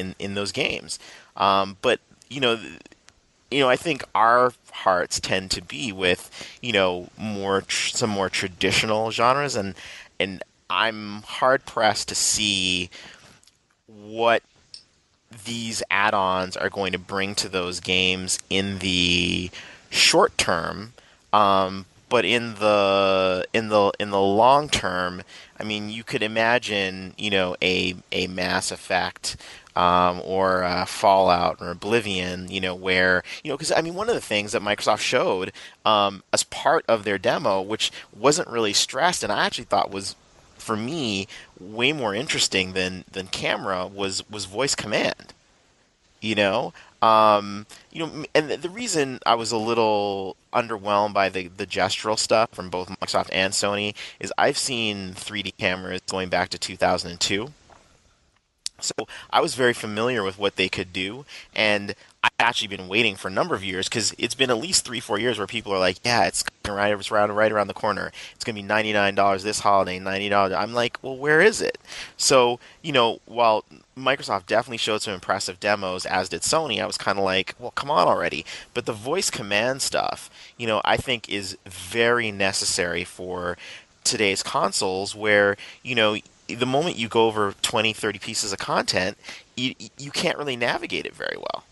games. But I think our hearts tend to be with, some more traditional genres, and I'm hard pressed to see what these add-ons are going to bring to those games in the short term, but in the long term, I mean, you could imagine a Mass Effect or Fallout or Oblivion, where because I mean, one of the things that Microsoft showed as part of their demo, which wasn't really stressed, and I actually thought was for me way more interesting than camera was voice command. And the reason I was a little underwhelmed by the gestural stuff from both Microsoft and Sony is I've seen 3D cameras going back to 2002. So I was very familiar with what they could do, and I've actually been waiting for a number of years because it's been at least 3-4 years where people are like, "Yeah, it's right around the corner. It's going to be $99 this holiday, $90." I'm like, "Well, where is it?" So while Microsoft definitely showed some impressive demos, as did Sony, I was kind of like, "Well, come on already." But the voice command stuff, I think is very necessary for today's consoles, where the moment you go over 20, 30 pieces of content, you can't really navigate it very well.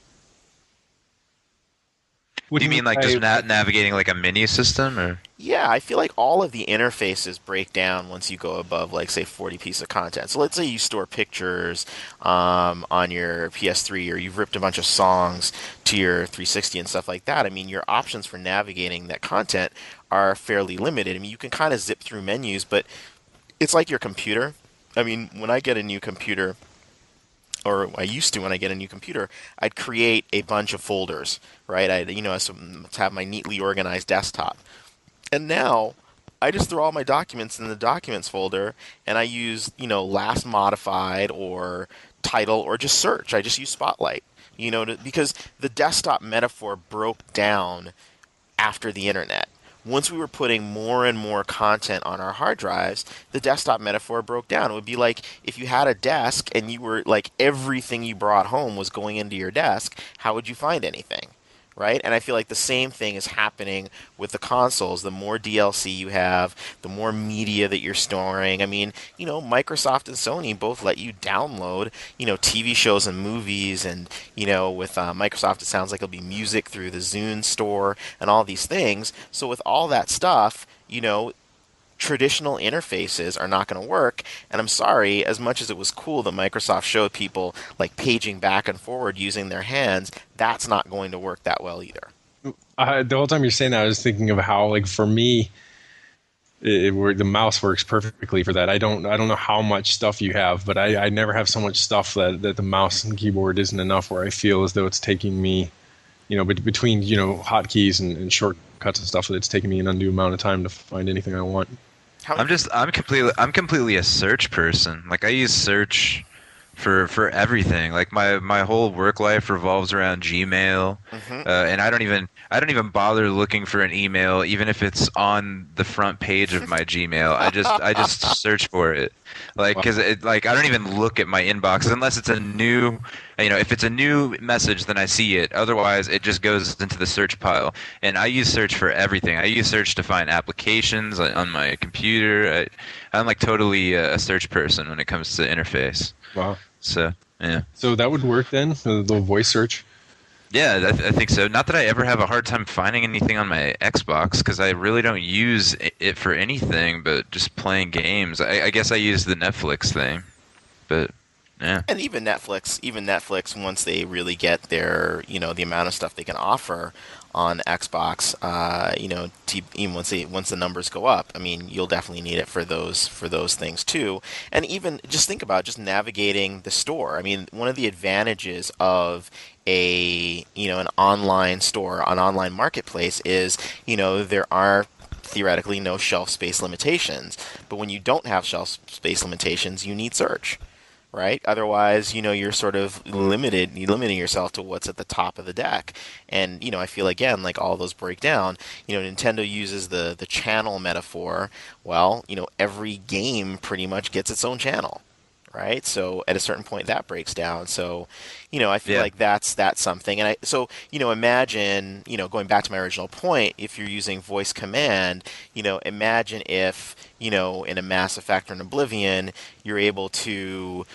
What do you mean, like just navigating like a menu system, or? Yeah, I feel like all of the interfaces break down once you go above, like, say, 40 pieces of content. So let's say you store pictures on your PS3, or you've ripped a bunch of songs to your 360 and stuff like that. I mean, your options for navigating that content are fairly limited. I mean, you can kind of zip through menus, but it's like your computer. I mean, when I get a new computer, or I used to when I get a new computer, I'd create a bunch of folders, right? To have my neatly organized desktop. And now I just throw all my documents in the documents folder, and I use, last modified or title or just search. I just use Spotlight, because the desktop metaphor broke down after the internet. Once we were putting more and more content on our hard drives, the desktop metaphor broke down. It would be like if you had a desk and you were like everything you brought home was going into your desk, how would you find anything? Right? And I feel like the same thing is happening with the consoles. The more DLC you have, the more media that you're storing. I mean, Microsoft and Sony both let you download, TV shows and movies, and, with Microsoft, it sounds like it'll be music through the Zune store and all these things. So with all that stuff, traditional interfaces are not going to work. And I'm sorry, as much as it was cool that Microsoft showed people like paging back and forward using their hands, that's not going to work that well either. The whole time you're saying that, I was thinking of how, like, for me, the mouse works perfectly for that. I don't know how much stuff you have, but I never have so much stuff that the mouse and keyboard isn't enough where I feel as though it's taking me, between, hotkeys and shortcuts and stuff, that it's taking me an undue amount of time to find anything I want. I'm completely a search person. Like, I use search for everything. Like, my whole work life revolves around Gmail, and I don't even bother looking for an email, even if it's on the front page of my Gmail. I just search for it, like, because I don't even look at my inbox unless it's a new, if it's a new message, then I see it. Otherwise, it just goes into the search pile. And I use search for everything. I use search to find applications on my computer. I'm like totally a search person when it comes to interface. Wow. So, yeah. So that would work then, the voice search? Yeah, I think so. Not that I ever have a hard time finding anything on my Xbox, because I really don't use it for anything but just playing games. I guess I use the Netflix thing, but yeah. And even Netflix, once they really get their, the amount of stuff they can offer on Xbox, even once the numbers go up, I mean, you'll definitely need it for those things too. And even just think about just navigating the store. I mean, one of the advantages of an online store, an online marketplace is, there are theoretically no shelf space limitations. But when you don't have shelf space limitations, you need search. Right? Otherwise, you're sort of limiting yourself to what's at the top of the deck. And, I feel, again, like all those break down. Nintendo uses the channel metaphor. Well, every game pretty much gets its own channel. Right? So at a certain point that breaks down. So, I feel like that's something. And imagine, going back to my original point, if you're using voice command, imagine if, in a Mass Effect or an Oblivion, you're able to,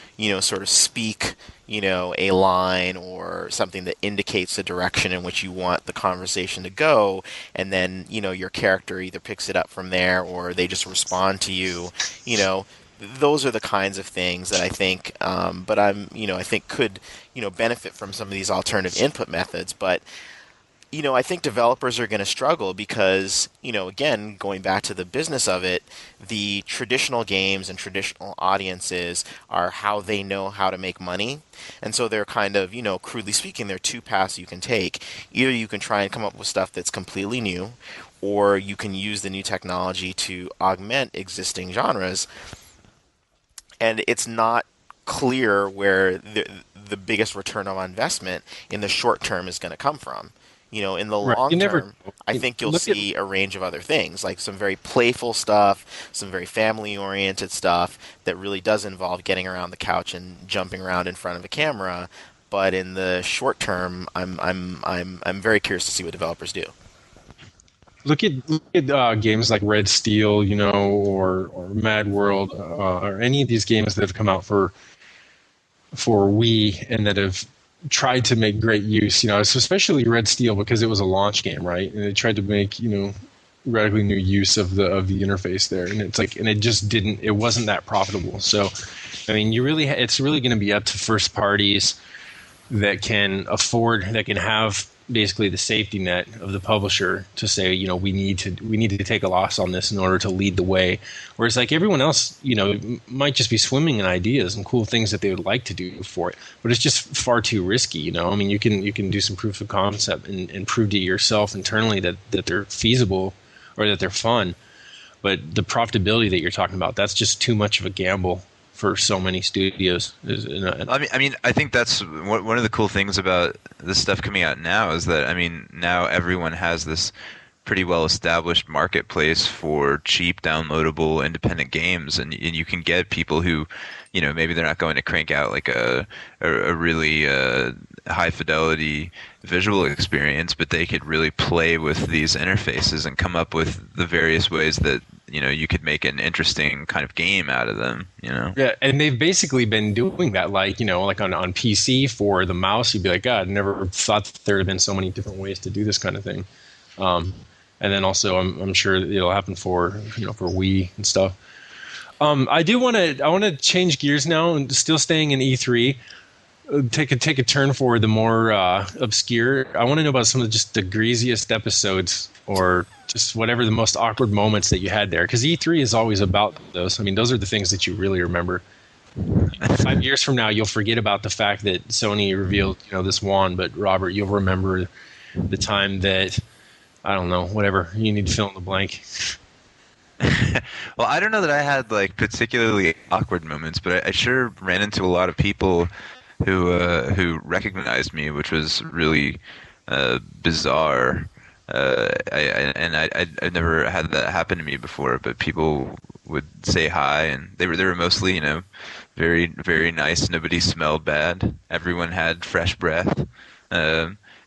sort of speak, a line or something that indicates the direction in which you want the conversation to go, and then, your character either picks it up from there or they just respond to you, Those are the kinds of things that I think, I think could, benefit from some of these alternative input methods. But, I think developers are going to struggle because, again, going back to the business of it, the traditional games and traditional audiences are how they know how to make money. And so they're kind of, crudely speaking, there are two paths you can take. Either you can try and come up with stuff that's completely new, or you can use the new technology to augment existing genres. And it's not clear where the biggest return on investment in the short term is going to come from. In the long term, I think you'll see a range of other things, like some very playful stuff, some very family-oriented stuff that really does involve getting around the couch and jumping around in front of a camera. But in the short term, I'm very curious to see what developers do. Look at games like Red Steel, or Mad World, or any of these games that have come out for Wii and that have tried to make great use, especially Red Steel, because it was a launch game, right? And they tried to make, radically new use of the interface there, and it just didn't. It wasn't that profitable. So, I mean, it's really going to be up to first parties that can have basically the safety net of the publisher to say, we need to take a loss on this in order to lead the way. Whereas like everyone else, might just be swimming in ideas and cool things that they would like to do for it, but it's just far too risky. I mean, you can do some proof of concept and prove to yourself internally that they're feasible or that they're fun. but the profitability that you're talking about, that's just too much of a gamble for so many studios. I think that's one of the cool things about this stuff coming out now is that, I mean, now everyone has this pretty well established marketplace for cheap downloadable independent games, and you can get people who, you know, maybe they're not going to crank out like a really high fidelity visual experience, but they could really play with these interfaces and come up with the various ways that, you know, you could make an interesting kind of game out of them, you know? Yeah, and they've basically been doing that, like, you know, like on PC for the mouse, you'd be like, God, I never thought that there had been so many different ways to do this kind of thing. And then also, I'm sure it'll happen for, you know, for Wii and stuff. I want to change gears now, and still staying in E3. Take a turn for the more obscure. I want to know about some of just the greasiest episodes, or just whatever the most awkward moments that you had there. Because E3 is always about those. I mean, those are the things that you really remember. 5 years from now, you'll forget about the fact that Sony revealed, you know, this wand. But Robert, you'll remember the time that, I don't know, whatever. You need to fill in the blank. Well, I don't know that I had like particularly awkward moments, but I sure ran into a lot of people who recognized me, which was really bizarre. I've never had that happen to me before, but people would say hi, and they were mostly, you know, very, very nice. Nobody smelled bad. Everyone had fresh breath.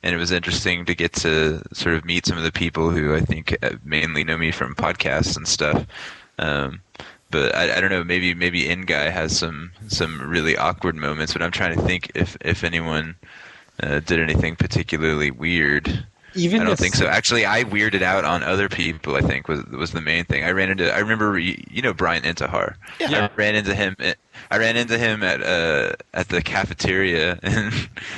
And it was interesting to get to sort of meet some of the people who I think mainly know me from podcasts and stuff. But I don't know, maybe InGuy has some really awkward moments, but I'm trying to think if anyone did anything particularly weird. I don't think so. Actually, I weirded out on other people, I think, was the main thing. I remember, you know, Brian Intihar. Yeah. I ran into him at the cafeteria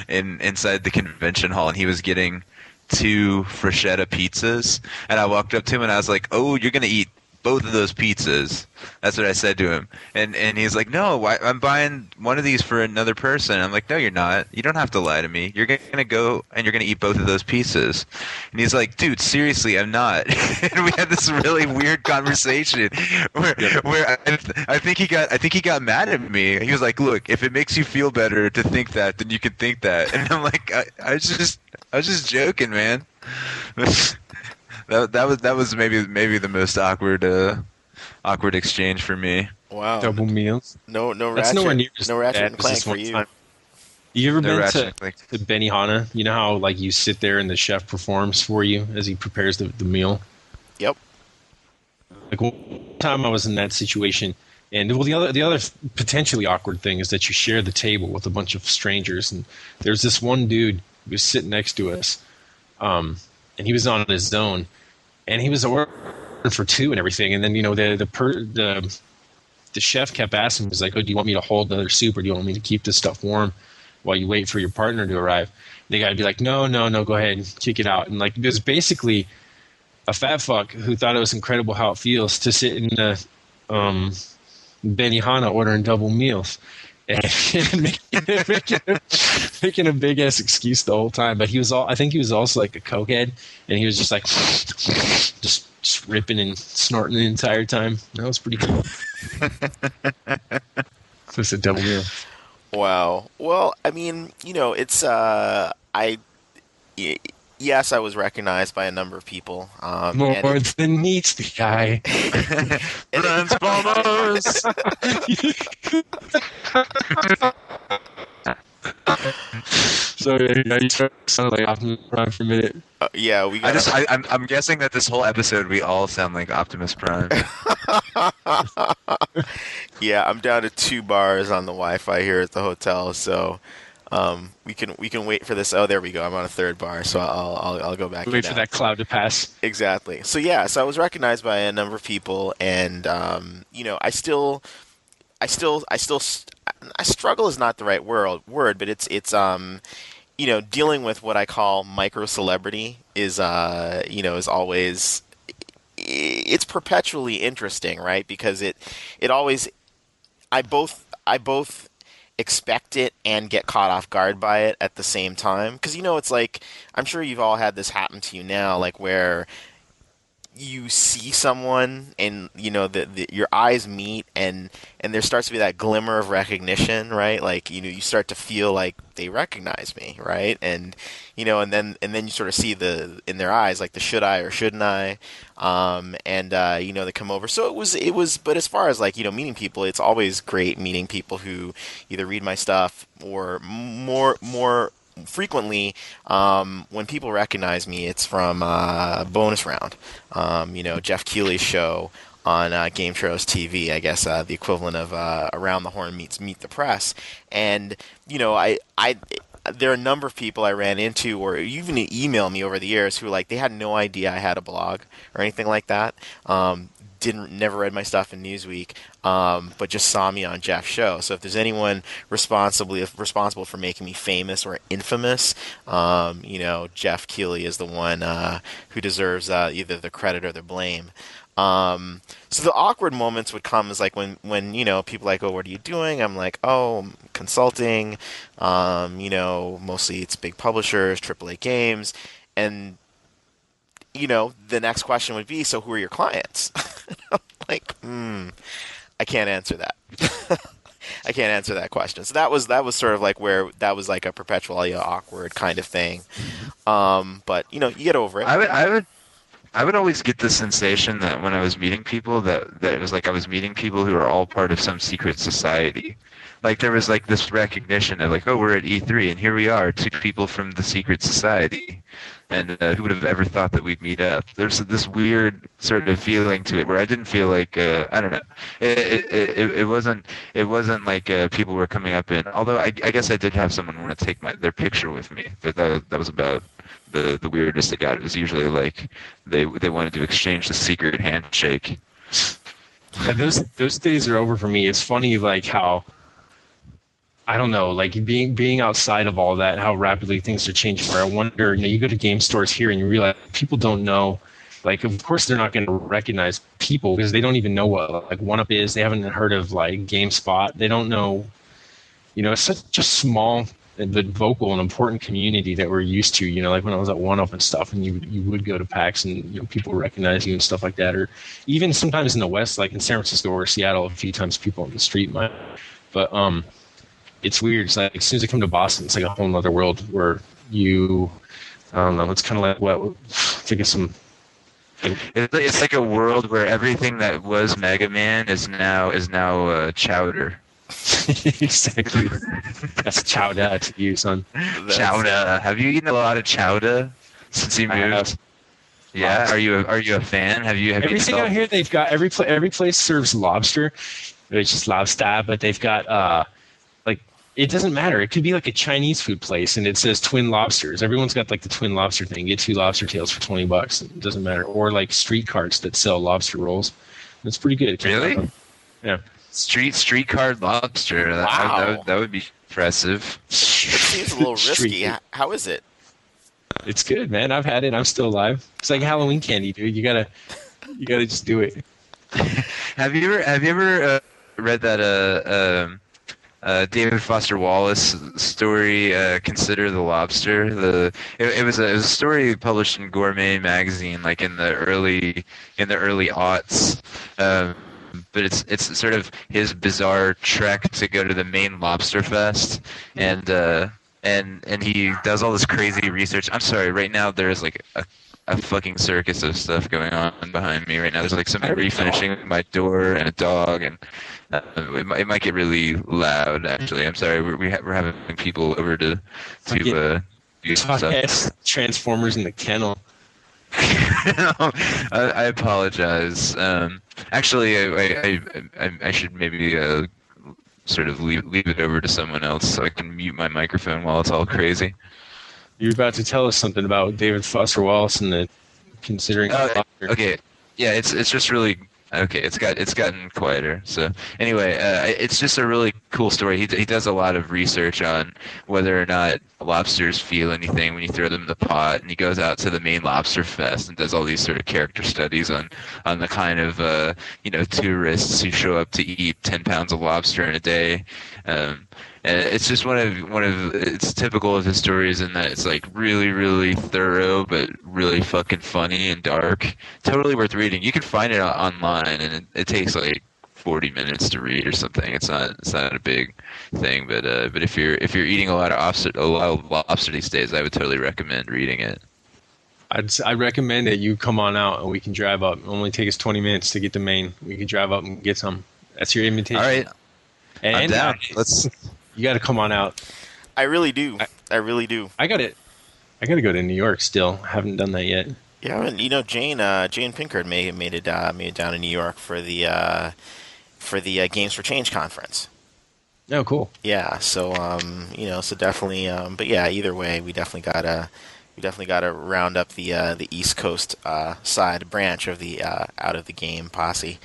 inside the convention hall, and he was getting 2 Freshetta pizzas, and I walked up to him and I was like, "Oh, you're gonna eat both of those pizzas." That's what I said to him. And he's like, "No, I'm buying one of these for another person." I'm like, "No, you're not. You don't have to lie to me. You're going to go and you're going to eat both of those pizzas." And he's like, "Dude, seriously, I'm not." And we had this really weird conversation where I think he got mad at me. He was like, "Look, if it makes you feel better to think that, then you can think that." And I'm like, I was just joking, man. That was maybe the most awkward exchange for me. Wow. Double meals. No That's nowhere near Ratchet. No Ratchet and Clank for you. Time. You ever No been Ratchet to and Clank. Benihana? You know how like you sit there and the chef performs for you as he prepares the meal? Yep. Like one time I was in that situation, and well, the other potentially awkward thing is that you share the table with a bunch of strangers, and there's this one dude who was sitting next to us, and he was on his own, and he was ordering for 2 and everything, and then, you know, the chef kept asking him, he's like, "Oh, do you want me to hold another soup, or do you want me to keep this stuff warm while you wait for your partner to arrive?" The guy would be like, no, go ahead and kick it out. And like, it was basically a fat fuck who thought it was incredible how it feels to sit in the Benihana ordering double meals and making a big ass excuse the whole time. But I think he was also like a cokehead, and he was just like just ripping and snorting the entire time. That was pretty cool. So it's a double meal. Wow. Well, I mean, you know, it's yes, I was recognized by a number of people. More than meets the eye. Transformers. Sorry, you sounded like Optimus Prime for a minute. yeah, we got. I'm guessing that this whole episode we all sound like Optimus Prime. Yeah, I'm down to 2 bars on the Wi-Fi here at the hotel, so we can wait for this. Oh, there we go. I'm on a 3rd bar, so I'll go back. Wait for that cloud to pass. Exactly. So yeah, so I was recognized by a number of people, and you know, I struggle is not the right word, but it's you know, dealing with what I call micro celebrity is you know, is always, it's perpetually interesting, right? Because it always, I both expect it and get caught off guard by it at the same time. Because, you know, it's like, I'm sure you've all had this happen to you now, like where you see someone and your eyes meet, and there starts to be that glimmer of recognition, right? Like, you start to feel like they recognize me, right? And and then you sort of see in their eyes, like, the should I or shouldn't I, and they come over. So it was but as far as, like, meeting people, it's always great meeting people who either read my stuff, or more frequently, when people recognize me, it's from Bonus Round, Jeff Keighley's show on Game Trailers TV, I guess, the equivalent of Around the Horn meets Meet the Press. And I there are a number of people I ran into, or even email me over the years, who, like, they had no idea I had a blog or anything like that. Never read my stuff in Newsweek, but just saw me on Jeff's show. So if there's anyone responsible for making me famous or infamous, Jeff Keighley is the one who deserves either the credit or the blame. So the awkward moments would come is, like, when people are like, oh, what are you doing? I'm like, oh, I'm consulting. Mostly it's big publishers, AAA games, and the next question would be, so who are your clients? Like, I can't answer that. I can't answer that question. So that was sort of like where that was like a perpetual awkward kind of thing. But you get over it. I would always get the sensation that when I was meeting people, that it was like I was meeting people who are all part of some secret society. Like, there was, like, this recognition of, like, oh, we're at E3 and here we are, two people from the secret society. And who would have ever thought that we'd meet up? There's this weird sort of feeling to it where I didn't feel like, I don't know, it wasn't like people were coming up in, although I guess I did have someone want to take their picture with me, but that was about the weirdest it got. It was usually like they wanted to exchange the secret handshake. Yeah, those days are over for me. It's funny, like, how, I don't know, like, being outside of all that, how rapidly things are changing. Where I wonder, you go to game stores here and you realize people don't know. Like, of course, they're not going to recognize people because they don't even know what, like, 1UP is. They haven't heard of, like, GameSpot. They don't know. It's such a small but vocal and important community that we're used to. Like when I was at 1UP and stuff, and you would go to PAX and people recognize you and stuff like that. Or even sometimes in the West, like in San Francisco or Seattle, a few times people on the street might. But it's weird. It's like, as soon as I come to Boston, it's like a whole other world where I don't know. It's kind of like what think of some. It's like a world where everything that was Mega Man is now chowder. Exactly. That's chowder to you, son. Chowder. Have you eaten a lot of chowder since you moved? Yeah. Are you a fan? Have you everything out here? They've got every place serves lobster. It's just lobster, but they've got like, it doesn't matter. It could be like a Chinese food place, and it says Twin Lobsters. Everyone's got like the Twin Lobster thing. Get 2 lobster tails for $20. It doesn't matter. Or like street carts that sell lobster rolls. It's pretty good. Really? Yeah. Street card lobster. Wow. That would be impressive. It seems a little risky. How is it? It's good, man. I've had it. I'm still alive. It's like Halloween candy, dude. You gotta just do it. Have you ever read that David Foster Wallace story, Consider the Lobster? It was a story published in Gourmet magazine, like in the early aughts. But it's sort of his bizarre trek to go to the Maine Lobster Fest, and he does all this crazy research. I'm sorry, right now there's like a fucking circus of stuff going on behind me right now. There's like somebody refinishing my door and a dog, and it might get really loud. Actually, I'm sorry. We're having people over to do stuff. Transformers in the kennel. I apologize. Actually, I should maybe sort of leave it over to someone else so I can mute my microphone while it's all crazy. You're about to tell us something about David Foster Wallace and the Considering. Okay, yeah, it's just really okay. It's gotten quieter. So anyway, it's just a really cool story. He does a lot of research on whether or not lobsters feel anything when you throw them in the pot, and he goes out to the Maine Lobster Fest and does all these sort of character studies on the kind of tourists who show up to eat 10 pounds of lobster in a day. And it's just one of it's typical of his stories in that it's like really really thorough but really fucking funny and dark. Totally worth reading. You can find it online, and it takes like 40 minutes to read or something. It's not a big thing, but if you're eating a lot of lobster these days, I would totally recommend reading it. I recommend that you come on out and we can drive up. It'll only take us 20 minutes to get to Maine. We can drive up and get some. That's your invitation. All right, And I'm down. Let's. You got to come on out. I really do. I really do. I got it. I got to go to New York still. Haven't done that yet. Yeah, and Jane Pinkard made it down in New York for the Games for Change conference. Oh, cool. Yeah, so so definitely, but yeah, either way, we definitely gotta round up the East Coast side branch of the Out of the Game posse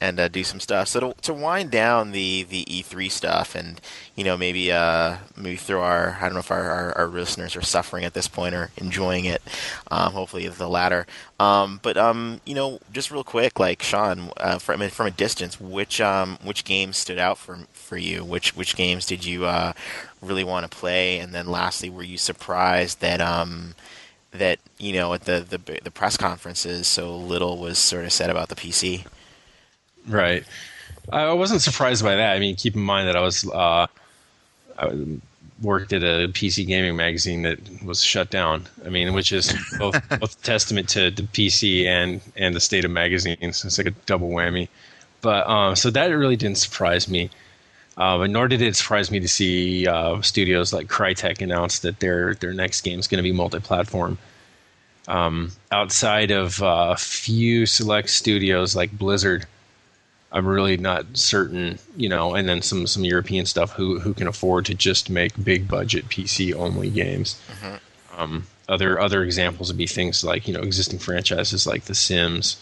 and do some stuff. So to wind down the E3 stuff, and maybe throw our, I don't know if our listeners are suffering at this point or enjoying it. Hopefully the latter. But just real quick, like Sean, from a distance, which games stood out for you? Which games did you really want to play? And then lastly, were you surprised that at the press conferences so little was sort of said about the PC? Right. I wasn't surprised by that. I mean, keep in mind that I worked at a PC gaming magazine that was shut down. I mean, which is both testament to the PC and the state of magazines. It's like a double whammy. But so that really didn't surprise me. But nor did it surprise me to see studios like Crytek announce that their next game is going to be multi-platform. Outside of a few select studios like Blizzard, I'm really not certain, and then some European stuff who can afford to just make big budget PC only games. Mm-hmm. Other examples would be things like existing franchises like The Sims,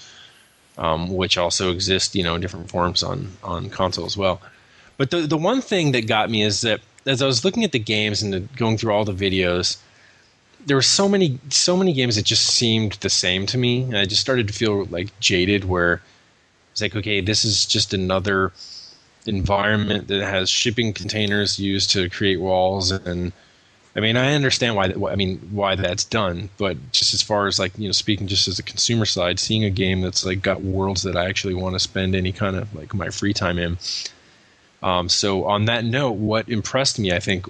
which also exist in different forms on console as well. But the one thing that got me is that as I was looking at the games and going through all the videos, there were so many games that just seemed the same to me, and I just started to feel like jaded, where it's like, okay, this is just another environment that has shipping containers used to create walls, and I mean, I understand why that's done, but just as far as like speaking just as a consumer side, seeing a game that's like got worlds that I actually want to spend any kind of like my free time in. So on that note, what impressed me, I think,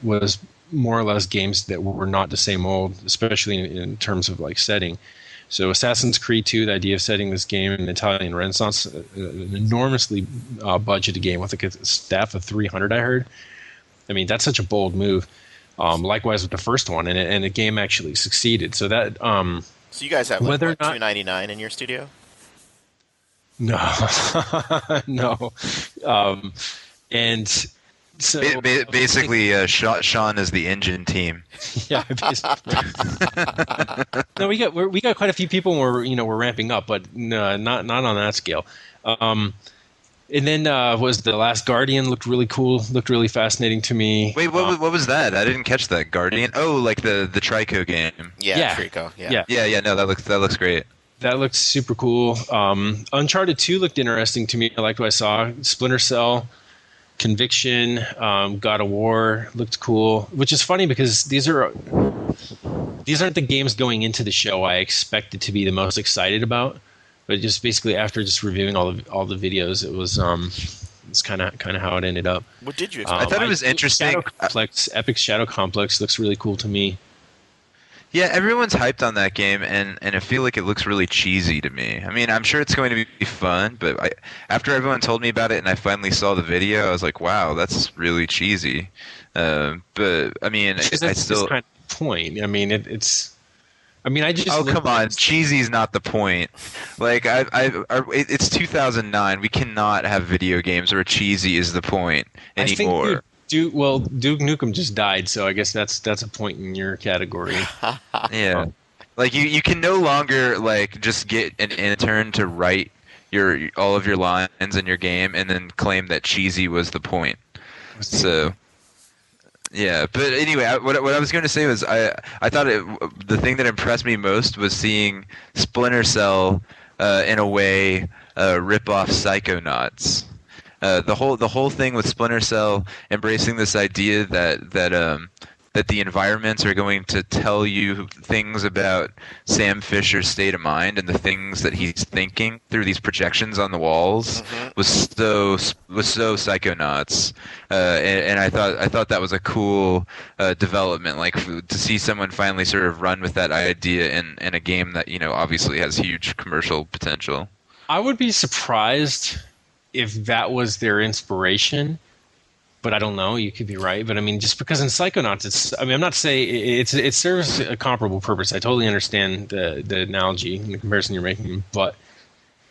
was more or less games that were not the same old, especially in terms of like setting. So Assassin's Creed 2, the idea of setting this game in Italian Renaissance, an enormously budgeted game with like a staff of 300, I heard. I mean, that's such a bold move. Likewise with the first one, and the game actually succeeded. So that. So you guys have whether or not, $299 in your studio? No, no, and so basically, Sean is the engine team. Yeah, basically. No, we got quite a few people, and we're ramping up, but no, not on that scale. And then was The Last Guardian looked really cool, looked really fascinating to me. Wait, what was that? I didn't catch that. Guardian? Oh, like the Trico game. Yeah. Trico. Yeah. No, that looks great. That looked super cool. Uncharted 2 looked interesting to me. I liked what I saw. Splinter Cell, Conviction, God of War looked cool. Which is funny because these aren't the games going into the show I expected to be the most excited about. But just basically after just reviewing all the videos, it was it's kind of how it ended up. What did you expect? I thought it was interesting. Epic Shadow Complex looks really cool to me. Yeah, everyone's hyped on that game, and I feel like it looks really cheesy to me. I mean, I'm sure it's going to be fun, but after everyone told me about it and I finally saw the video, I was like, wow, that's really cheesy. But I mean, I still kind of point. I mean, it's. I mean, I just. Oh, come on, cheesy's not the point. Like, it's 2009. We cannot have video games where cheesy is the point anymore. Duke Nukem just died, so I guess that's a point in your category. Yeah, like you can no longer like just get an intern to write all of your lines in your game and then claim that cheesy was the point. So, yeah, but anyway, what I was going to say was I thought the thing that impressed me most was seeing Splinter Cell in a way rip off Psychonauts. the whole thing with Splinter Cell embracing this idea that the environments are going to tell you things about Sam Fisher's state of mind and the things that he's thinking through these projections on the walls was so Psychonauts, and I thought that was a cool development, like to see someone finally sort of run with that idea in a game that obviously has huge commercial potential. I would be surprised if that was their inspiration. But I don't know. You could be right. But I mean, just because in Psychonauts, I'm not saying it serves a comparable purpose. I totally understand the analogy and the comparison you're making. But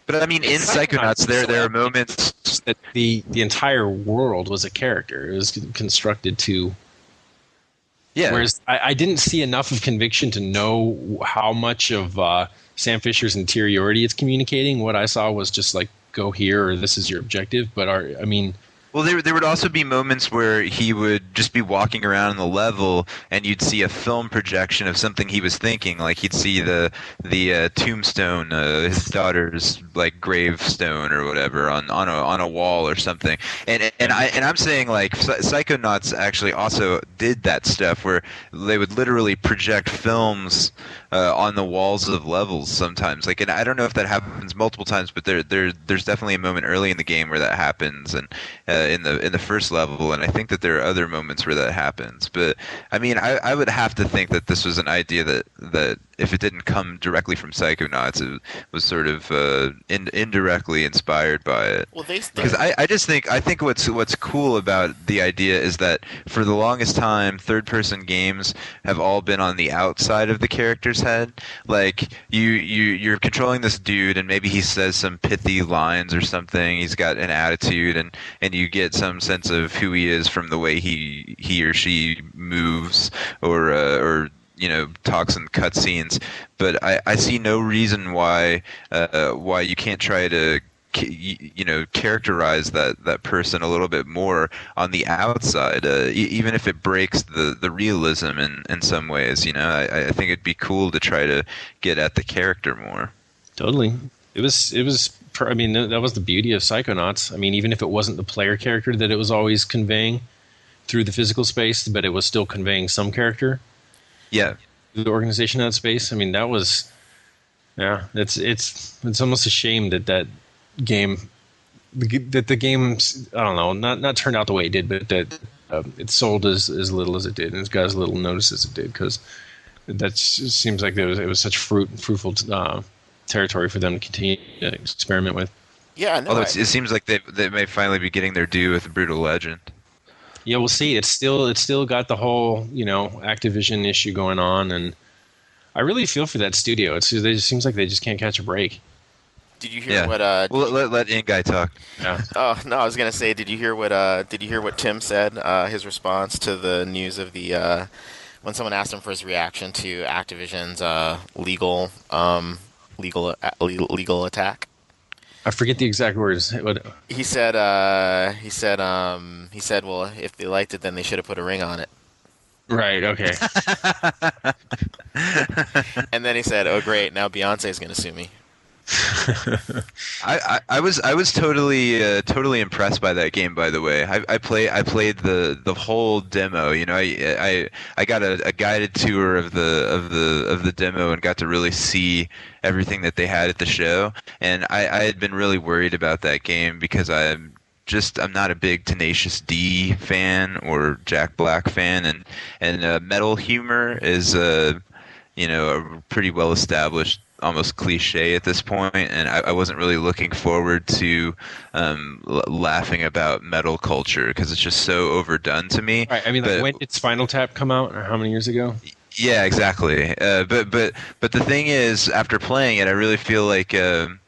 I mean, in Psychonauts, there are moments that the entire world was a character. It was constructed to. Yeah. Whereas I didn't see enough of conviction to know how much of Sam Fisher's interiority it's communicating. What I saw was just like, go here or this is your objective. But well, there would also be moments where he would just be walking around in the level, and you'd see a film projection of something he was thinking. Like he'd see the tombstone, his daughter's like gravestone or whatever on a wall or something. And I'm saying like Psychonauts actually also did that stuff where they would literally project films on the walls of levels sometimes. Like, and I don't know if that happens multiple times, but there's definitely a moment early in the game where that happens, and in the first level, and I think that there are other moments where that happens. But I mean, I would have to think that this was an idea that if it didn't come directly from Psychonauts, it was sort of indirectly inspired by it. Well, because I think what's cool about the idea is that for the longest time, third-person games have all been on the outside of the character's head. Like you're controlling this dude, and maybe he says some pithy lines or something. He's got an attitude, and you get some sense of who he is from the way he or she moves or talks in cutscenes. But I see no reason why you can't try to characterize that person a little bit more on the outside, even if it breaks the realism in some ways. I think it'd be cool to try to get at the character more. Totally. It was. I mean, that was the beauty of Psychonauts. I mean, even if it wasn't the player character that it was always conveying through the physical space, but it was still conveying some character. Yeah. The organization in that space. I mean, that was. Yeah, it's almost a shame that the game, I don't know, not turned out the way it did, but that it sold as little as it did, and it got as little notice as it did, because that seems like it was such fruitful territory for them to continue to experiment with. Yeah, no. Although it seems like they may finally be getting their due with Brutal Legend. Yeah, we'll see. It's still got the whole Activision issue going on, and I really feel for that studio. It just seems like they just can't catch a break. Did you hear what? Well, let In-Guy talk. Yeah. Oh no, I was gonna say, did you hear what Tim said? His response to the news of the when someone asked him for his reaction to Activision's legal attack. I forget the exact words. He said, well, if they liked it, then they should have put a ring on it. Right. Okay. And then he said, "Oh, great! Now Beyonce's gonna sue me." I was totally impressed by that game. By the way, I played the whole demo. I got a guided tour of the demo and got to really see everything that they had at the show. And I had been really worried about that game because I'm not a big Tenacious D fan or Jack Black fan, and metal humor is a pretty well established, almost cliche at this point, and I wasn't really looking forward to laughing about metal culture because it's just so overdone to me. Right. I mean, when did Spinal Tap come out, or how many years ago? Yeah, exactly. But the thing is, after playing it, I really feel like the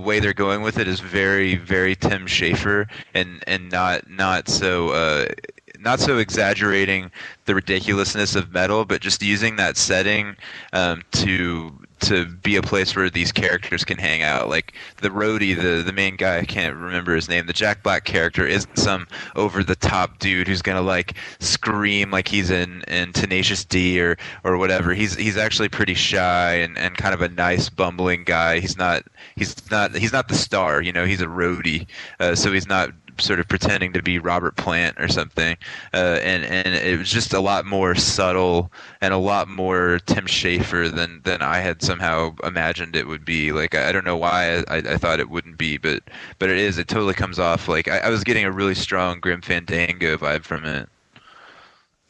way they're going with it is very, very Tim Schafer, and not so exaggerating the ridiculousness of metal, but just using that setting to to be a place where these characters can hang out. Like the roadie, the main guy, I can't remember his name. The Jack Black character isn't some over the top dude who's gonna like scream like he's in Tenacious D or whatever. He's actually pretty shy and kind of a nice bumbling guy. He's not the star. He's a roadie, so he's not sort of pretending to be Robert Plant or something, and it was just a lot more subtle and a lot more Tim Schafer than I had somehow imagined it would be. Like I don't know why I thought it wouldn't be, but it is. It totally comes off like I was getting a really strong Grim Fandango vibe from it.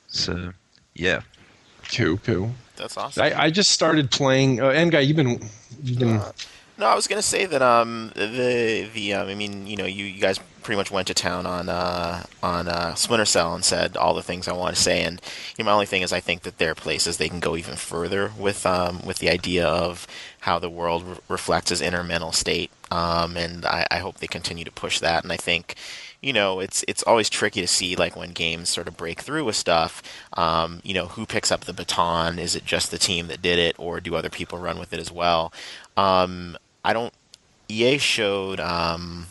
So yeah, Cool. That's awesome. I just started playing. N-Guy, you've been. No, I was gonna say that I mean, you guys pretty much went to town on Splinter Cell and said all the things I want to say, and my only thing is I think that there are places they can go even further with the idea of how the world reflects his inner mental state, and I hope they continue to push that, and I think. It's always tricky to see like when games sort of break through with stuff. Who picks up the baton? Is it just the team that did it, or do other people run with it as well? I don't. EA showed Army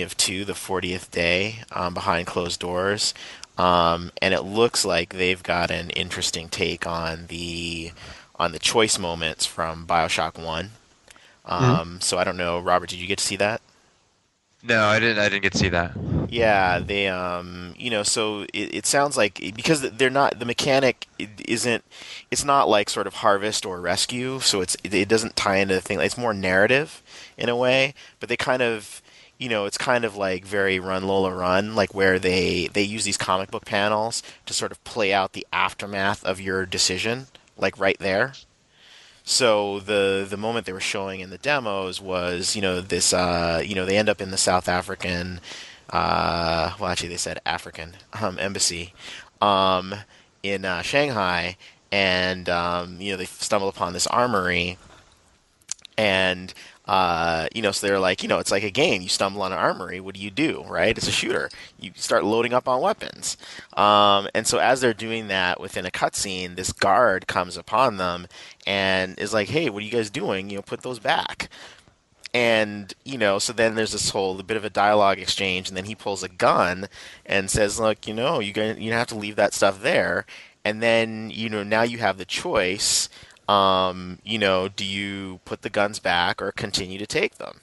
of Two, the 40th day, behind closed doors, and it looks like they've got an interesting take on the choice moments from BioShock 1. So I don't know, Robert, did you get to see that? no, I didn't get to see that. Yeah, they so it sounds like because they're not the mechanic isn't it's not like sort of harvest or rescue, so it doesn't tie into the thing. It's more narrative in a way, but they kind of it's kind of like very Run Lola Run, like where they use these comic book panels to sort of play out the aftermath of your decision, like right there. So the moment they were showing in the demos was this they end up in the South African well actually they said African embassy in Shanghai, and they stumble upon this armory, and so they're like, it's like a game. You stumble on an armory. What do? Right? It's a shooter. You start loading up on weapons. And so as they're doing that within a cutscene, this guard comes upon them and is like, hey, what are you guys doing? Put those back. And, so then there's this whole bit of a dialogue exchange, and then he pulls a gun and says, look, you have to leave that stuff there. And then, now you have the choice. Do you put the guns back or continue to take them?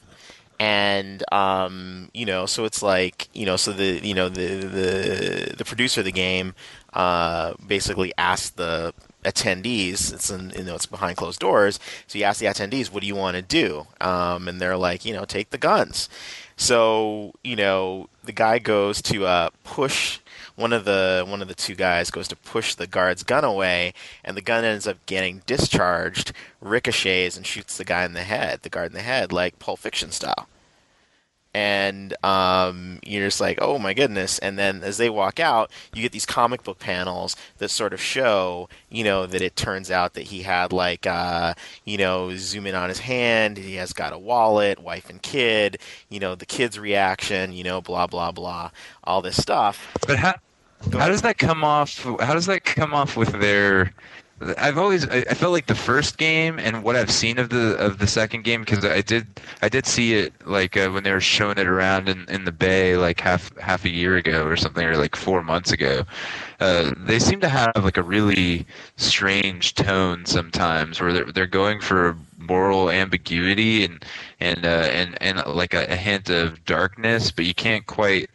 And so it's like, so the producer of the game basically asked the attendees. It's behind closed doors. So you ask the attendees, what do you want to do? And they're like, take the guns. So the guy goes to push. One of the two guys goes to push the guard's gun away, and the gun ends up getting discharged, ricochets, and shoots the guard in the head, like Pulp Fiction style. And you're just like, oh my goodness. And then as they walk out, you get these comic book panels that sort of show, that it turns out that he had like, zoom in on his hand, he has got a wallet, wife and kid, the kid's reaction, blah, blah, blah, all this stuff. But how does that come off? How does that come off with their? I felt like the first game and what I've seen of the second game, because I did see it like when they were showing it around in the Bay like half a year ago or something, or like 4 months ago. They seem to have like a really strange tone sometimes, where they're going for moral ambiguity and like a hint of darkness, but you can't quite.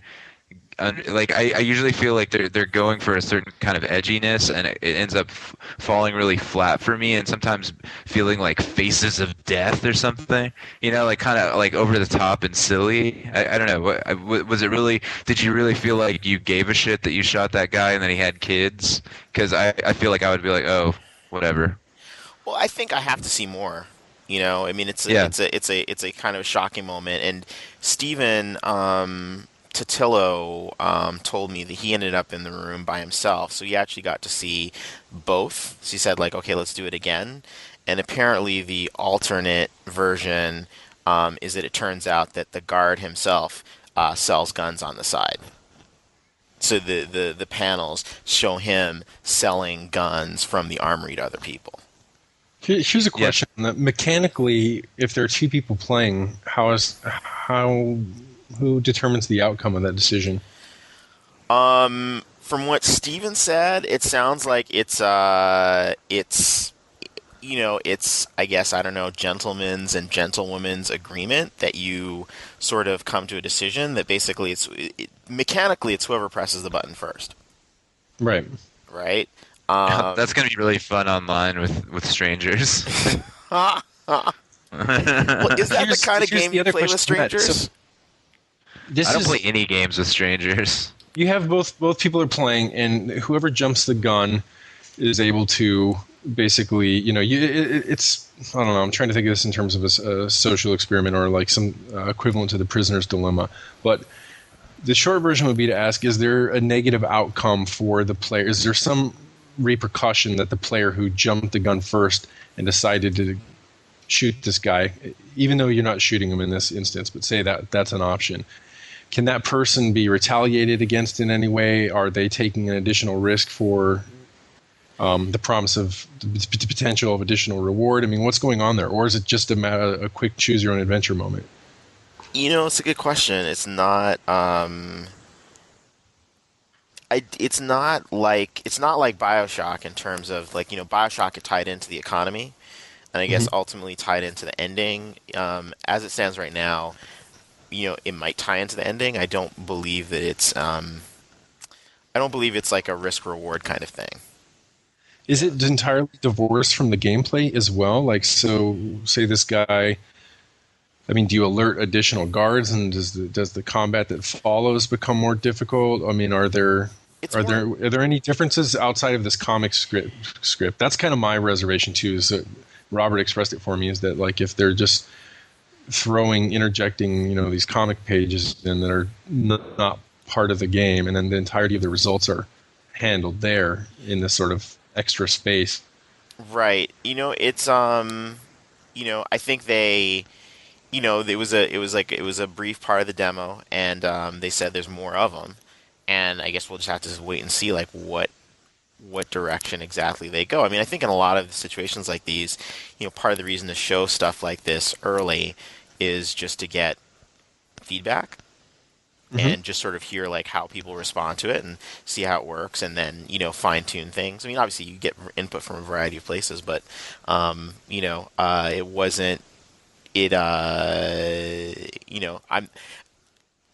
Like I usually feel like they're going for a certain kind of edginess, and it ends up falling really flat for me, and sometimes feeling like Faces of Death or something, like kind of like over the top and silly. I don't know. Was it really? Did you really feel like you gave a shit that you shot that guy and then he had kids? Because I feel like I would be like, oh, whatever. Well, I think I have to see more. I mean, it's a kind of shocking moment, and Steven Totillo told me that he ended up in the room by himself, so he actually got to see both. So he said, like, okay, let's do it again. And apparently the alternate version is that it turns out that the guard himself sells guns on the side. So the panels show him selling guns from the armory to other people. Here's a question: Mechanically, if there are two people playing, who determines the outcome of that decision? From what Steven said, it sounds like it's I guess I don't know, gentlemen's and gentlewomen's agreement that you sort of come to a decision that basically mechanically it's whoever presses the button first, Right. right? That's going to be really fun online with strangers. Well, is that the kind of here's game the you other play with question to that. strangers? So this I don't is play any games with strangers. you have both people are playing, and whoever jumps the gun is able to basically, it's I don't know. I'm trying to think of this in terms of a social experiment or like some equivalent to the prisoner's dilemma, but. The short version would be to ask, is there a negative outcome for the player? Is there some repercussion that the player who jumped the gun first and decided to shoot this guy, even though you're not shooting him in this instance, but say that's an option, can that person be retaliated against in any way? Are they taking an additional risk for the promise of the potential of additional reward? I mean, what's going on there? Or is it just a quick choose-your-own-adventure moment? It's a good question. It's not. It's not like BioShock in terms of like BioShock it tied into the economy, and I guess ultimately tied into the ending. As it stands right now, it might tie into the ending. I don't believe that it's. I don't believe it's like a risk reward kind of thing. Is it entirely divorced from the gameplay as well? Like, so say this guy. I mean, do you alert additional guards, and does the combat that follows become more difficult? I mean, are there any differences outside of this comic script? That's kind of my reservation too. Is that Robert expressed it for me? Is that like if they're just interjecting, these comic pages in that are not part of the game, and then the entirety of the results are handled there in this sort of extra space. Right. It's I think they. It was a brief part of the demo, and they said there's more of them, and I guess we'll just have to wait and see like what direction exactly they go. I mean, I think in a lot of situations like these, part of the reason to show stuff like this early is just to get feedback and just sort of hear like how people respond to it and see how it works, and then fine tune things. I mean, obviously you get input from a variety of places, but it wasn't. I'm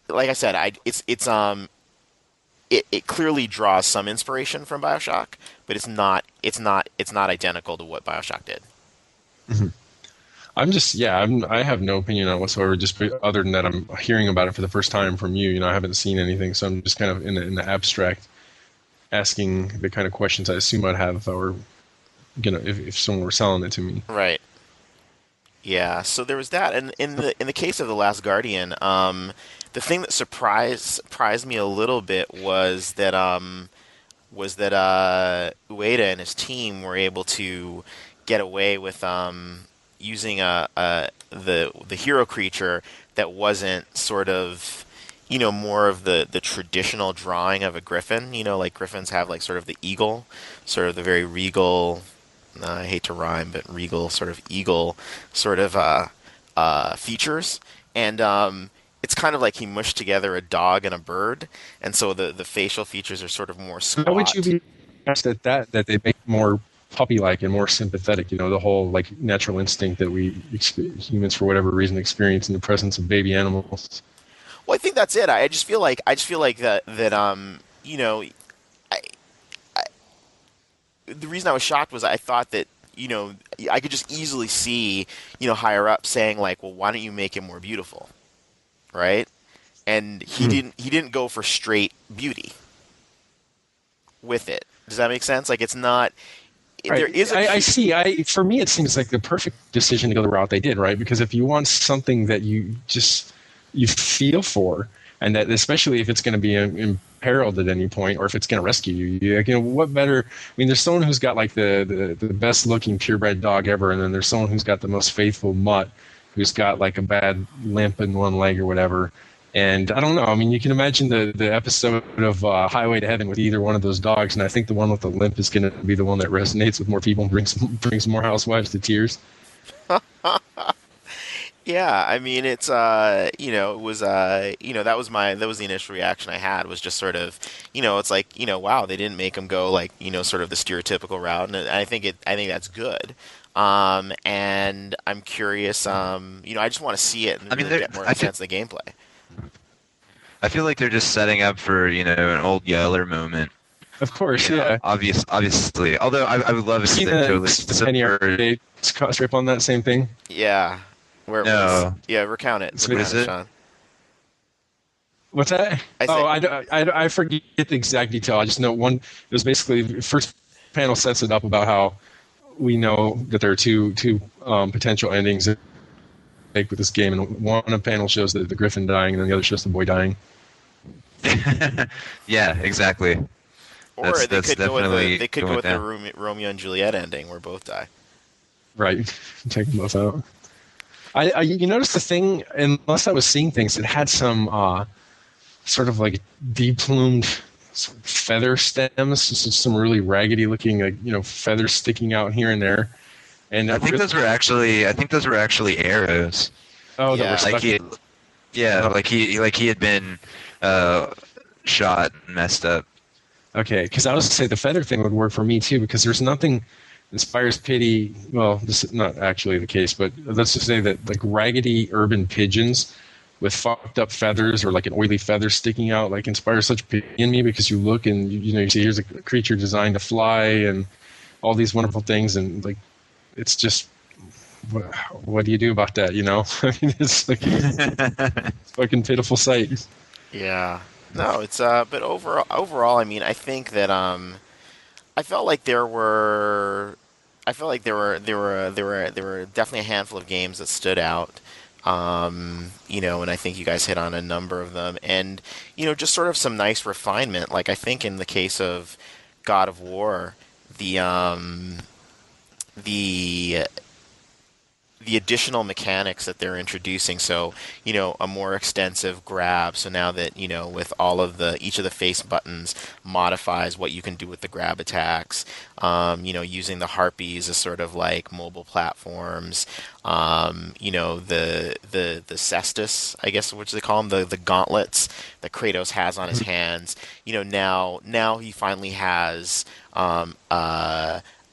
like I said, it clearly draws some inspiration from BioShock, but it's not identical to what BioShock did. Mm-hmm. I have no opinion on it whatsoever. Just other than that, I'm hearing about it for the first time from you. I haven't seen anything, so I'm just kind of in the abstract, asking the kind of questions I assume I'd have if I were, if someone were selling it to me. Right. Yeah, so there was that, and in the case of The Last Guardian, the thing that surprised me a little bit was that Ueda and his team were able to get away with using the hero creature that wasn't sort of more of the traditional drawing of a griffin. Like griffins have like sort of the eagle, sort of the very regal. I hate to rhyme, but regal sort of eagle sort of features, and it's kind of like he mushed together a dog and a bird, and so the facial features are sort of more squat. How would you be impressed at that they make more puppy-like and more sympathetic? The whole like natural instinct that we humans for whatever reason experience in the presence of baby animals. Well, I think that's it. I just feel like that the reason I was shocked was I thought that I could just easily see higher up saying like, well, why don't you make it more beautiful, right? And he didn't go for straight beauty with it. Does that make sense? Like it's not. Right. There is. I see. For me, it seems like the perfect decision to go the route they did, right? Because if you want something that you feel for, and that especially if it's going to be imperiled at any point, or if it's going to rescue you, what better? I mean, there's someone who's got like the best looking purebred dog ever, and then there's someone who's got the most faithful mutt, who's got like a bad limp in one leg or whatever, And I don't know. I mean, you can imagine the episode of Highway to Heaven with either one of those dogs, and I think the one with the limp is going to be the one that resonates with more people and brings more housewives to tears. Yeah, I mean it's it was that was the initial reaction I had was just sort of it's like wow, they didn't make him go like sort of the stereotypical route, and I think that's good. And I'm curious, I just want to see it and I mean, really get more sense of the gameplay. I feel like they're just setting up for an old Yeller moment. Of course, yeah. Obviously. Although I would love if they totally Penny Arcade strip on that same thing. Yeah, where it No. was, yeah, recount it. What is it? Sean. What's that? I forget the exact detail. I just know one. It was basically first panel sets it up about how we know that there are two potential endings with this game, and one panel shows the griffin dying, and then the other shows the boy dying. Yeah, exactly. Or they could go with definitely the going Romeo and Juliet ending where both die. Right, take them both out. You notice the thing, unless I was seeing things, it had some sort of like deplumed sort of feather stems, just some really raggedy looking feathers sticking out here and there. And I think those were actually arrows. Oh, Yeah. that were stuck. Like he had been shot and messed up. Okay, because I was to say the feather thing would work for me too, because there's nothing inspires pity. Well, this is not actually the case, but let's just say that like raggedy urban pigeons with fucked up feathers or like an oily feather sticking out like inspires such pity in me, because you look and you see here's a creature designed to fly and all these wonderful things, and like it's just what do you do about that? I mean, it's like it's a fucking pitiful sight. Yeah. No, it's but overall, I mean, I think that I felt like there were definitely a handful of games that stood out. And I think you guys hit on a number of them, and just sort of some nice refinement. Like I think in the case of God of War, the additional mechanics that they're introducing. So, a more extensive grab. So now that, with all of each of the face buttons modifies what you can do with the grab attacks, using the harpies as sort of like mobile platforms, the cestus, I guess, which they call them, the gauntlets that Kratos has on his hands. Now he finally has,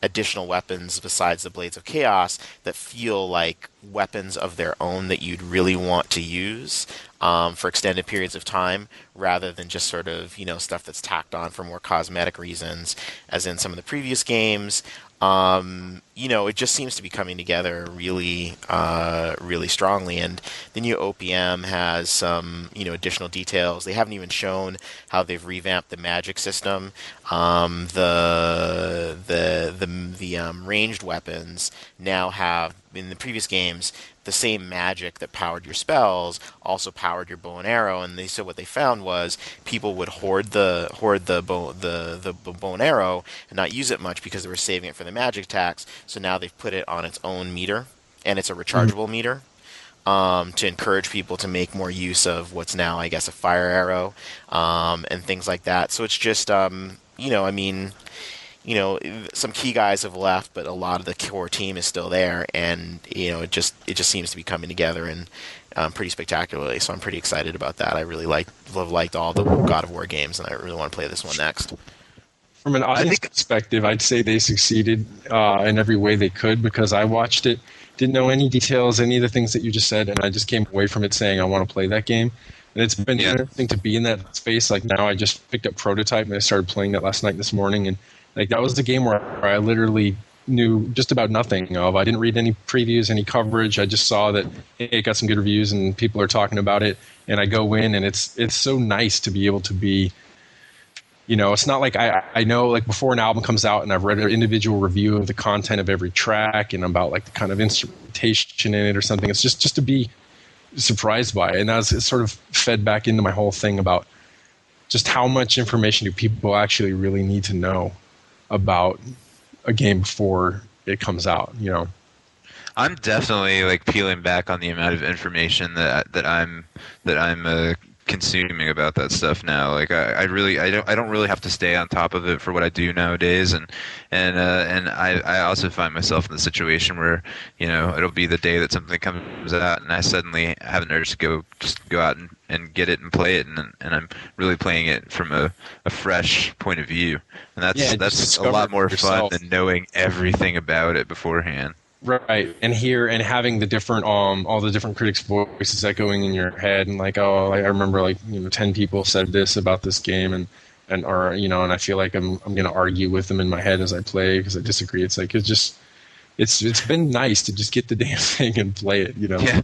additional weapons besides the Blades of Chaos that feel like weapons of their own that you'd really want to use for extended periods of time, rather than just sort of stuff that's tacked on for more cosmetic reasons, as in some of the previous games. It just seems to be coming together really, really strongly. And the new OPM has some, additional details. They haven't even shown how they've revamped the magic system. The ranged weapons now have, in the previous games, the same magic that powered your spells also powered your bow and arrow. And so what they found was people would hoard the bow and arrow and not use it much because they were saving it for the magic attacks. So now they've put it on its own meter, and it's a rechargeable meter, to encourage people to make more use of what's now, I guess, a fire arrow, and things like that. So it's just, some key guys have left, but a lot of the core team is still there, and it just seems to be coming together and pretty spectacularly. So I'm pretty excited about that. I really have liked all the God of War games, and I really want to play this one next. From an audience perspective, I'd say they succeeded in every way they could, because I watched it, didn't know any details, any of the things that you just said, and I just came away from it saying I want to play that game. And it's been interesting to be in that space. Like now I just picked up Prototype and I started playing that last night this morning, and like that was the game where I literally knew just about nothing of. I didn't read any previews, any coverage. I just saw that it got some good reviews and people are talking about it, and I go in, and it's so nice to be able to be, it's not like I know like before an album comes out and I've read an individual review of the content of every track and about like the kind of instrumentation in it or something. It's just to be surprised by it. And that's sort of fed back into my whole thing about just how much information do people actually really need to know about a game before it comes out. I'm definitely like peeling back on the amount of information that I'm consuming about that stuff now. Like I don't really have to stay on top of it for what I do nowadays, and I also find myself in the situation where, you know, it'll be the day that something comes out and I suddenly have an urge to go out and get it and play it, and I'm really playing it from a fresh point of view, and that's a lot more fun than knowing everything about it beforehand. Right, and having the different all the different critics' voices echoing in your head, and like, oh, like, I remember, like, you know, 10 people said this about this game, and or, you know, and I feel like I'm going to argue with them in my head as I play because I disagree. It's like, it's been nice to just get the damn thing and play it, you know. Yeah.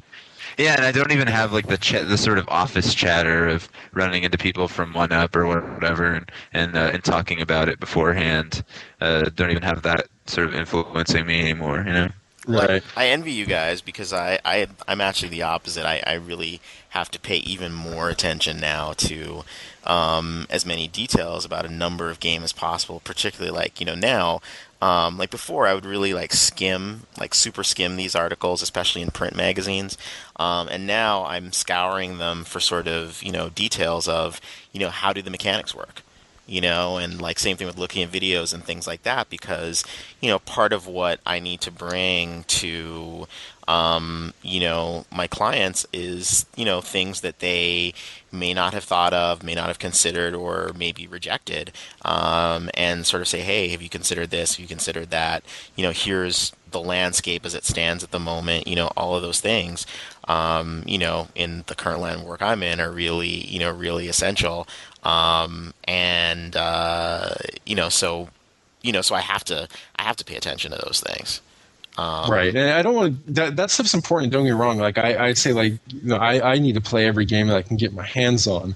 Yeah, and I don't even have like the sort of office chatter of running into people from One Up or whatever and talking about it beforehand. Don't even have that sort of influencing me anymore, you know. Right. I envy you guys because I'm actually the opposite. I really have to pay even more attention now to as many details about a number of games as possible, particularly, like, you know, now. Like before, I would really like super skim these articles, especially in print magazines. And now I'm scouring them for sort of, you know, details of, you know, how do the mechanics work? You know, and like same thing with looking at videos and things like that, because, you know, part of what I need to bring to, you know, my clients is, you know, things that they may not have thought of, may not have considered, or maybe rejected, and sort of say, hey, have you considered this? Have you considered that? You know, here's the landscape as it stands at the moment. You know, all of those things, you know, in the current line of work I'm in are really, you know, really essential. And you know, so I have to pay attention to those things. Right, and I don't want that stuff's important. Don't get me wrong. Like I'd say, like, you know, I need to play every game that I can get my hands on,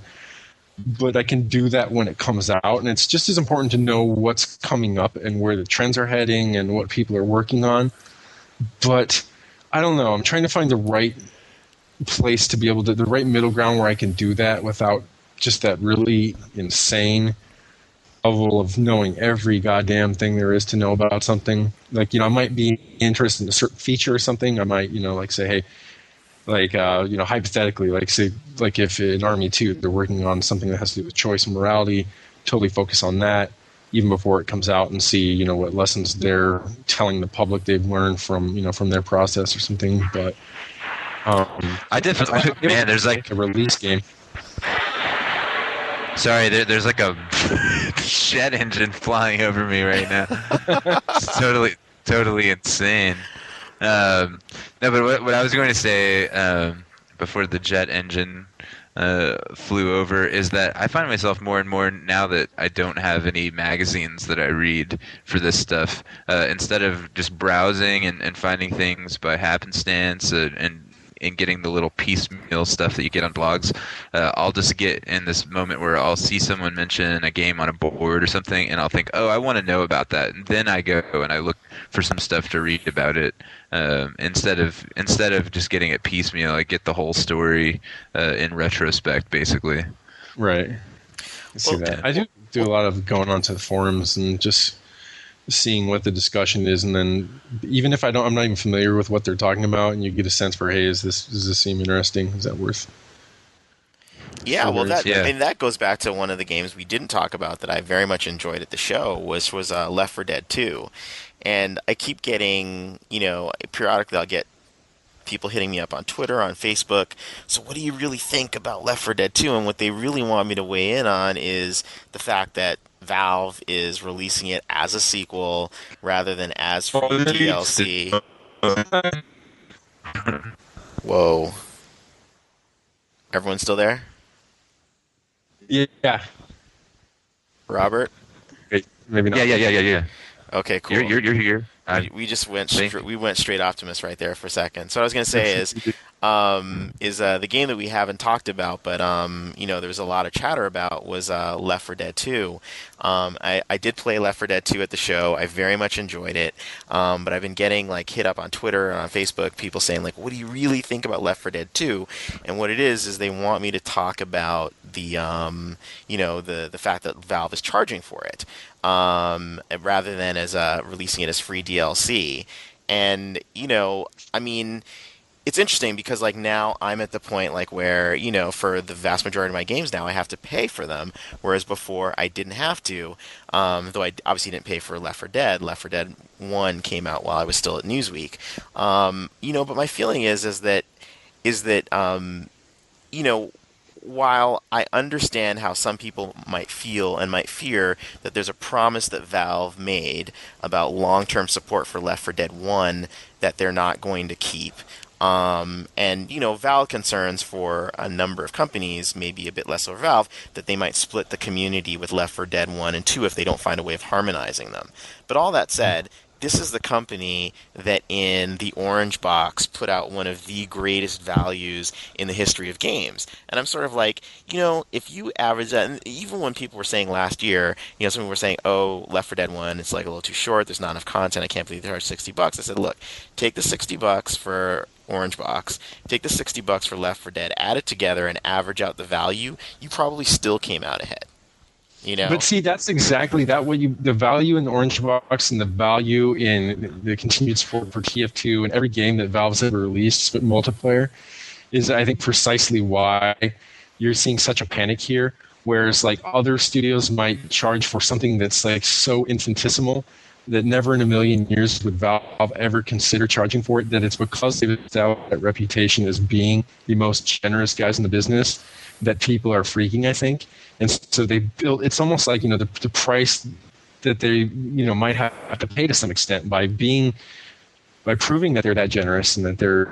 but I can do that when it comes out, and it's just as important to know what's coming up and where the trends are heading and what people are working on. But I don't know. I'm trying to find the right place to be able to, the right middle ground where I can do that without just that really insane level of knowing every goddamn thing there is to know about something. Like, you know, I might be interested in a certain feature or something. I might, you know, like say, hey, like, you know, hypothetically, like say, like if in Army 2 they're working on something that has to do with choice and morality, totally focus on that even before it comes out and see, you know, what lessons they're telling the public they've learned from, you know, from their process or something. But I definitely, man, there's like a release game. Sorry, there's like a jet engine flying over me right now. It's totally insane. No, but what I was going to say before the jet engine flew over is that I find myself more and more, now that I don't have any magazines that I read for this stuff, instead of just browsing and finding things by happenstance and getting the little piecemeal stuff that you get on blogs, I'll just get in this moment where I'll see someone mention a game on a board or something, and I'll think, oh, I want to know about that. And then I go and I look for some stuff to read about it. Instead of just getting it piecemeal, I get the whole story in retrospect, basically. Right. I see that. I do a lot of going onto the forums and just seeing what the discussion is, and then even if I'm not even familiar with what they're talking about, and you get a sense for, hey, does this seem interesting? Is that worth? Yeah, well, and that goes back to one of the games we didn't talk about that I very much enjoyed at the show, was Left 4 Dead 2, and I keep getting, you know, periodically I'll get people hitting me up on Twitter, on Facebook. So what do you really think about Left 4 Dead 2? And what they really want me to weigh in on is the fact that Valve is releasing it as a sequel rather than as free DLC. Whoa. Everyone still there? Yeah. Robert? Maybe not. Yeah. Okay, cool. You're here. We just went straight Optimus right there for a second. So what I was going to say is the game that we haven't talked about, but you know, there was a lot of chatter about, was Left 4 Dead 2. I did play Left 4 Dead 2 at the show. I very much enjoyed it, but I've been getting like hit up on Twitter and on Facebook, people saying like, "What do you really think about Left 4 Dead 2?" And what it is they want me to talk about the you know, the fact that Valve is charging for it, rather than as releasing it as free DLC. And, you know, I mean, it's interesting because like now I'm at the point like where, for the vast majority of my games now I have to pay for them, whereas before I didn't have to. Though I obviously didn't pay for Left 4 Dead. Left 4 Dead 1 came out while I was still at Newsweek. But my feeling is that you know, while I understand how some people might feel and might fear that there's a promise that Valve made about long-term support for Left 4 Dead 1 that they're not going to keep. And valid concerns for a number of companies, maybe a bit less over Valve, that they might split the community with Left 4 Dead 1 and 2 if they don't find a way of harmonizing them. But all that said, this is the company that in the Orange Box put out one of the greatest values in the history of games. And I'm sort of like, if you average that, and even when people were saying last year, some people were saying, oh, Left 4 Dead 1, it's like a little too short, there's not enough content, I can't believe they charged $60. I said, look, take the $60 for Orange Box, take the $60 for Left 4 Dead, add it together and average out the value, you probably still came out ahead. But see, that's exactly that. The value in the Orange Box and the value in the continued support for TF2 and every game that Valve's ever released, multiplayer, is I think precisely why you're seeing such a panic here. Whereas like other studios might charge for something that's like so infinitesimal that never in a million years would Valve ever consider charging for it. That it's because they've established that reputation as being the most generous guys in the business that people are freaking, I think. And so they build, it's almost like, the price that they, might have to pay to some extent by proving that they're that generous and that they're,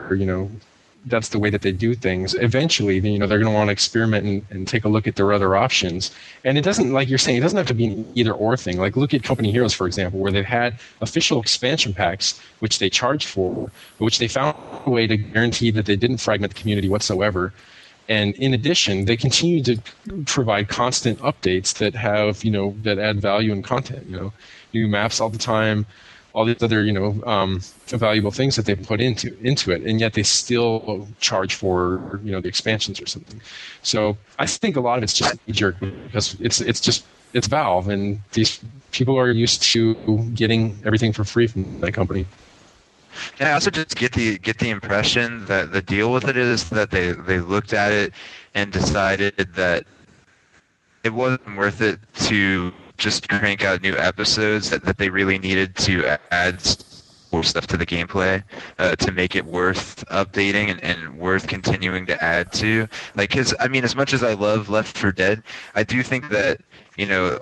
that's the way that they do things. Eventually, they're going to want to experiment and take a look at their other options. And it doesn't, like you're saying, it doesn't have to be an either or thing. Like look at Company Heroes, for example, where they've had official expansion packs, which they charged for, which they found a way to guarantee that they didn't fragment the community whatsoever. And in addition, they continue to provide constant updates that have, that add value and content, new maps all the time, all these other, valuable things that they put into it. And yet they still charge for, the expansions or something. So I think a lot of it's just knee-jerk because it's Valve, and these people are used to getting everything for free from that company. And I also just get the impression that the deal with it is that they looked at it and decided that it wasn't worth it to just crank out new episodes, that they really needed to add more stuff to the gameplay to make it worth updating and worth continuing to add to. Like, because, I mean, as much as I love Left 4 Dead, I do think that,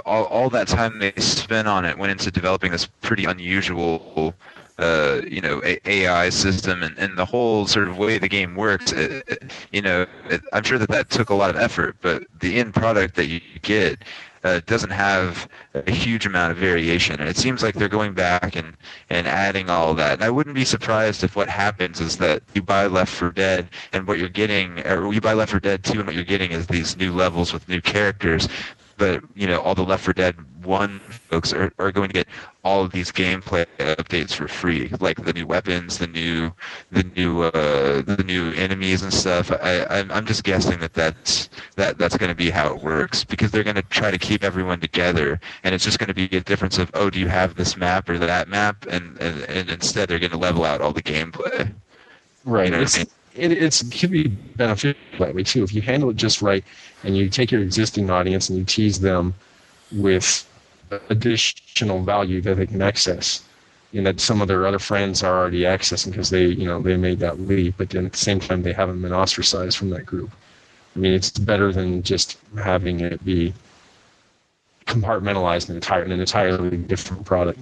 all that time they spent on it went into developing this pretty unusual AI system and the whole sort of way the game works. I'm sure that took a lot of effort, but the end product that you get doesn't have a huge amount of variation. And it seems like they're going back and adding all of that. And I wouldn't be surprised if what happens is that you buy Left 4 Dead and what you're getting, or you buy Left 4 Dead 2 and what you're getting is these new levels with new characters. But, all the Left 4 Dead 1 folks are going to get all of these gameplay updates for free, like the new weapons, the new enemies and stuff. I'm just guessing that's going to be how it works, because they're going to try to keep everyone together, and it's just going to be a difference of, oh, do you have this map or that map, and instead they're going to level out all the gameplay. Right. It can be beneficial that way too. If you handle it just right and you take your existing audience and you tease them with additional value that they can access, that some of their other friends are already accessing because they made that leap, but then at the same time they haven't been ostracized from that group. I mean, it's better than just having it be compartmentalized in an entirely different product.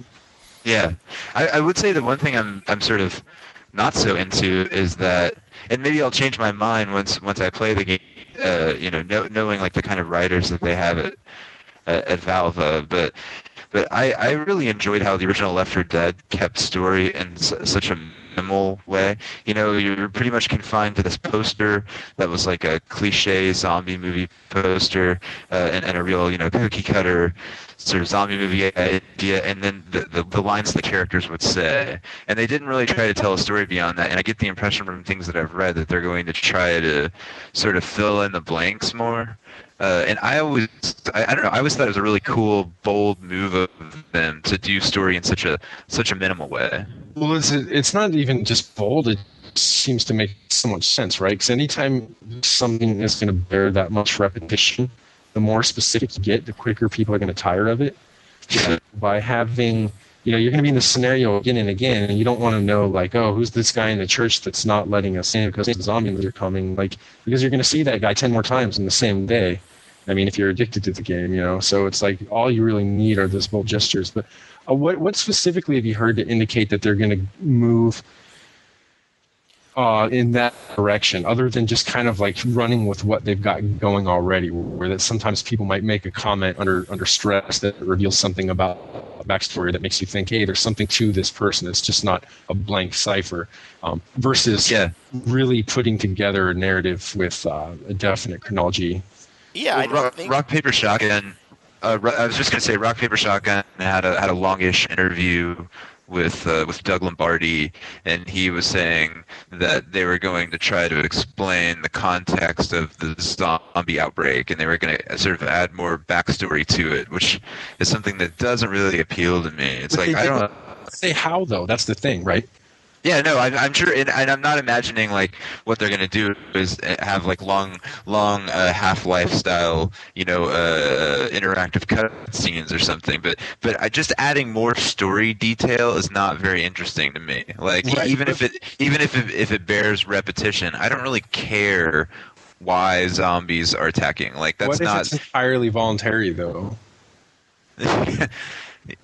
Yeah, I would say the one thing I'm sort of not so into is that, and maybe I'll change my mind once I play the game, knowing like the kind of writers that they have at Valve, but I really enjoyed how the original Left 4 Dead kept story in such a minimal way. You're pretty much confined to this poster that was like a cliche zombie movie poster, and a real cookie cutter sort of zombie movie idea, and then the lines the characters would say. And they didn't really try to tell a story beyond that, and I get the impression from things that I've read that they're going to try to sort of fill in the blanks more. And I don't know, I always thought it was a really cool, bold move of them to do story in such a minimal way. Well, it's not even just bold. seems to make so much sense, right? Because anytime something is going to bear that much repetition, the more specific you get, the quicker people are going to tire of it. By having, you're going to be in the scenario again and again, and you don't want to know, like, oh, who's this guy in the church that's not letting us in because the zombies are coming, like, because you're going to see that guy 10 more times in the same day. I mean, if you're addicted to the game, so it's like all you really need are those bold gestures. But what specifically have you heard to indicate that they're going to move in that direction, other than just kind of like running with what they've got going already, where that sometimes people might make a comment under stress that reveals something about a backstory that makes you think, hey, there's something to this person. It's just not a blank cipher, versus really putting together a narrative with a definite chronology. Yeah, I don't think... Rock Paper Shotgun. I was just gonna say, Rock Paper Shotgun had a longish interview with Doug Lombardi, and he was saying that they were going to try to explain the context of the zombie outbreak, and they were going to sort of add more backstory to it, which is something that doesn't really appeal to me. It's but like, I don't say how, though. That's the thing, right? Yeah, no, I'm sure, and I'm not imagining like what they're gonna do is have like long Half-Life style, interactive cutscenes or something. But just adding more story detail is not very interesting to me. Like right. even if it bears repetition, I don't really care why zombies are attacking. Like that's what if not it's entirely voluntary, though. What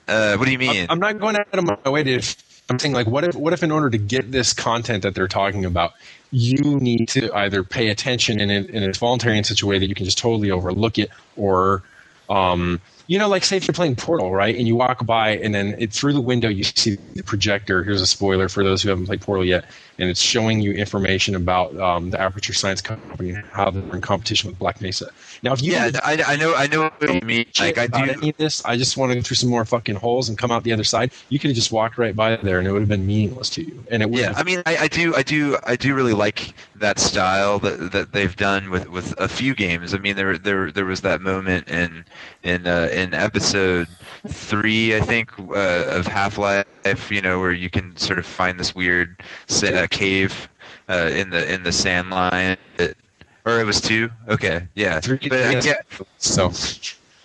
do you mean? I'm not going out of my way to. I'm saying, like, what if in order to get this content that they're talking about, you need to either pay attention and it's voluntary in such a way that you can just totally overlook it, or, like, say if you're playing Portal, right, and you walk by and then through the window you see the projector. Here's a spoiler for those who haven't played Portal yet, and it's showing you information about the Aperture Science Company and how they're in competition with Black Mesa. Now, if you I know what you mean. Like I do any of this, I just want to go through some more fucking holes and come out the other side. You could have just walked right by there, and it would have been meaningless to you. And it would. Yeah, I mean, I do really like that style that they've done with a few games. I mean, there was that moment in episode 3, I think, of Half-Life, where you can sort of find this weird cave in the sand line. Or it was 2? Okay, yeah. 3, yeah. So.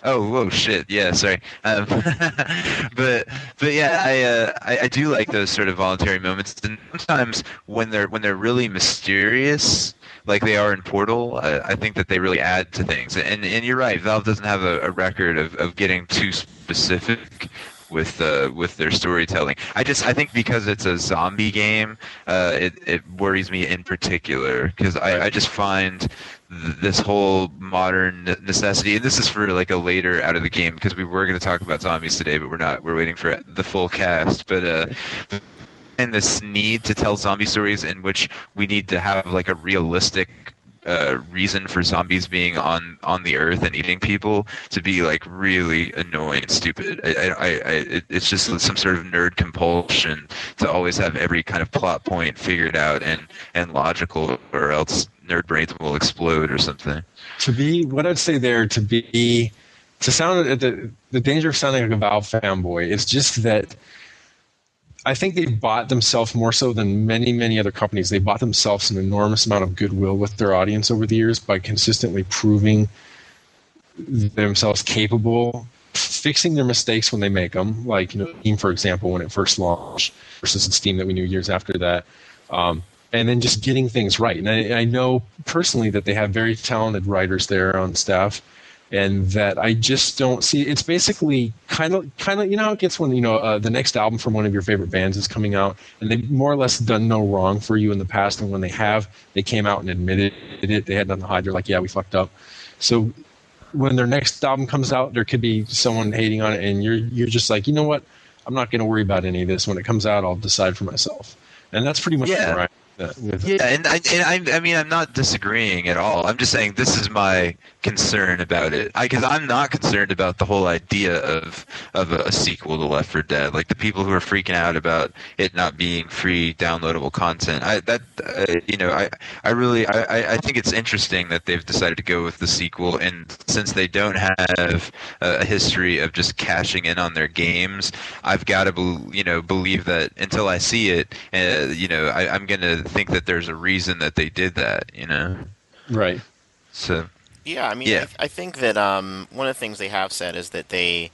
Oh, whoa, shit. Yeah, sorry. But yeah, I do like those sort of voluntary moments. And sometimes when they're really mysterious, like they are in Portal, I think that they really add to things. And you're right, Valve doesn't have a record of getting too specific with their storytelling. I think because it's a zombie game, it worries me in particular, because I just find this whole modern necessity, and this is for like a later out of the game, because we were going to talk about zombies today, but we're not. We're waiting for the full cast. But and this need to tell zombie stories in which we need to have like a realistic reason for zombies being on the earth and eating people to be like really annoying and stupid. It's just some sort of nerd compulsion to always have every kind of plot point figured out and logical, or else nerd brains will explode or something. What I'd say there, to sound the danger of sounding like a Valve fanboy is just that I think they bought themselves more so than many, many other companies. They bought themselves an enormous amount of goodwill with their audience over the years by consistently proving themselves capable, fixing their mistakes when they make them. Like, Steam, for example, when it first launched, versus the Steam that we knew years after that. And then just getting things right. And I know personally that they have very talented writers there on staff, and that I just don't see. It's basically kind of how it gets when the next album from one of your favorite bands is coming out, and they've more or less done no wrong for you in the past, and when they came out and admitted it, they had nothing to hide. They're like, yeah, we fucked up. So when their next album comes out, there could be someone hating on it, and you're just like, you know what? I'm not going to worry about any of this. When it comes out, I'll decide for myself, and that's pretty much where I'm at with it. Yeah, and I mean, I'm not disagreeing at all. I'm just saying this is my concern about it, because I'm not concerned about the whole idea of a sequel to Left 4 Dead. Like the people who are freaking out about it not being free downloadable content. I think it's interesting that they've decided to go with the sequel, and since they don't have a history of just cashing in on their games, I've got to believe that until I see it, I'm gonna think that there's a reason that they did that, you know. Right. So Yeah, I mean, yeah. I think that one of the things they have said is that I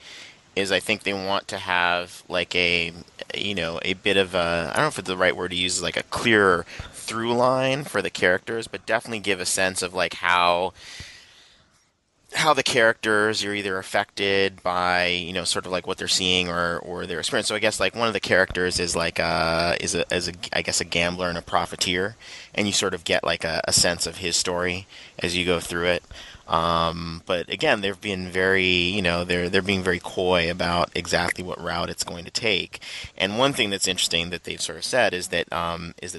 think they want to have like a bit of a, I don't know if it's the right word to use, like a clearer through line for the characters, but definitely give a sense of like how the characters are either affected by, sort of like what they're seeing or their experience. So I guess like one of the characters is like I guess a gambler and a profiteer, and you sort of get like a sense of his story as you go through it. But again, they've been very, they're being very coy about exactly what route it's going to take. And one thing that's interesting that they've sort of said is that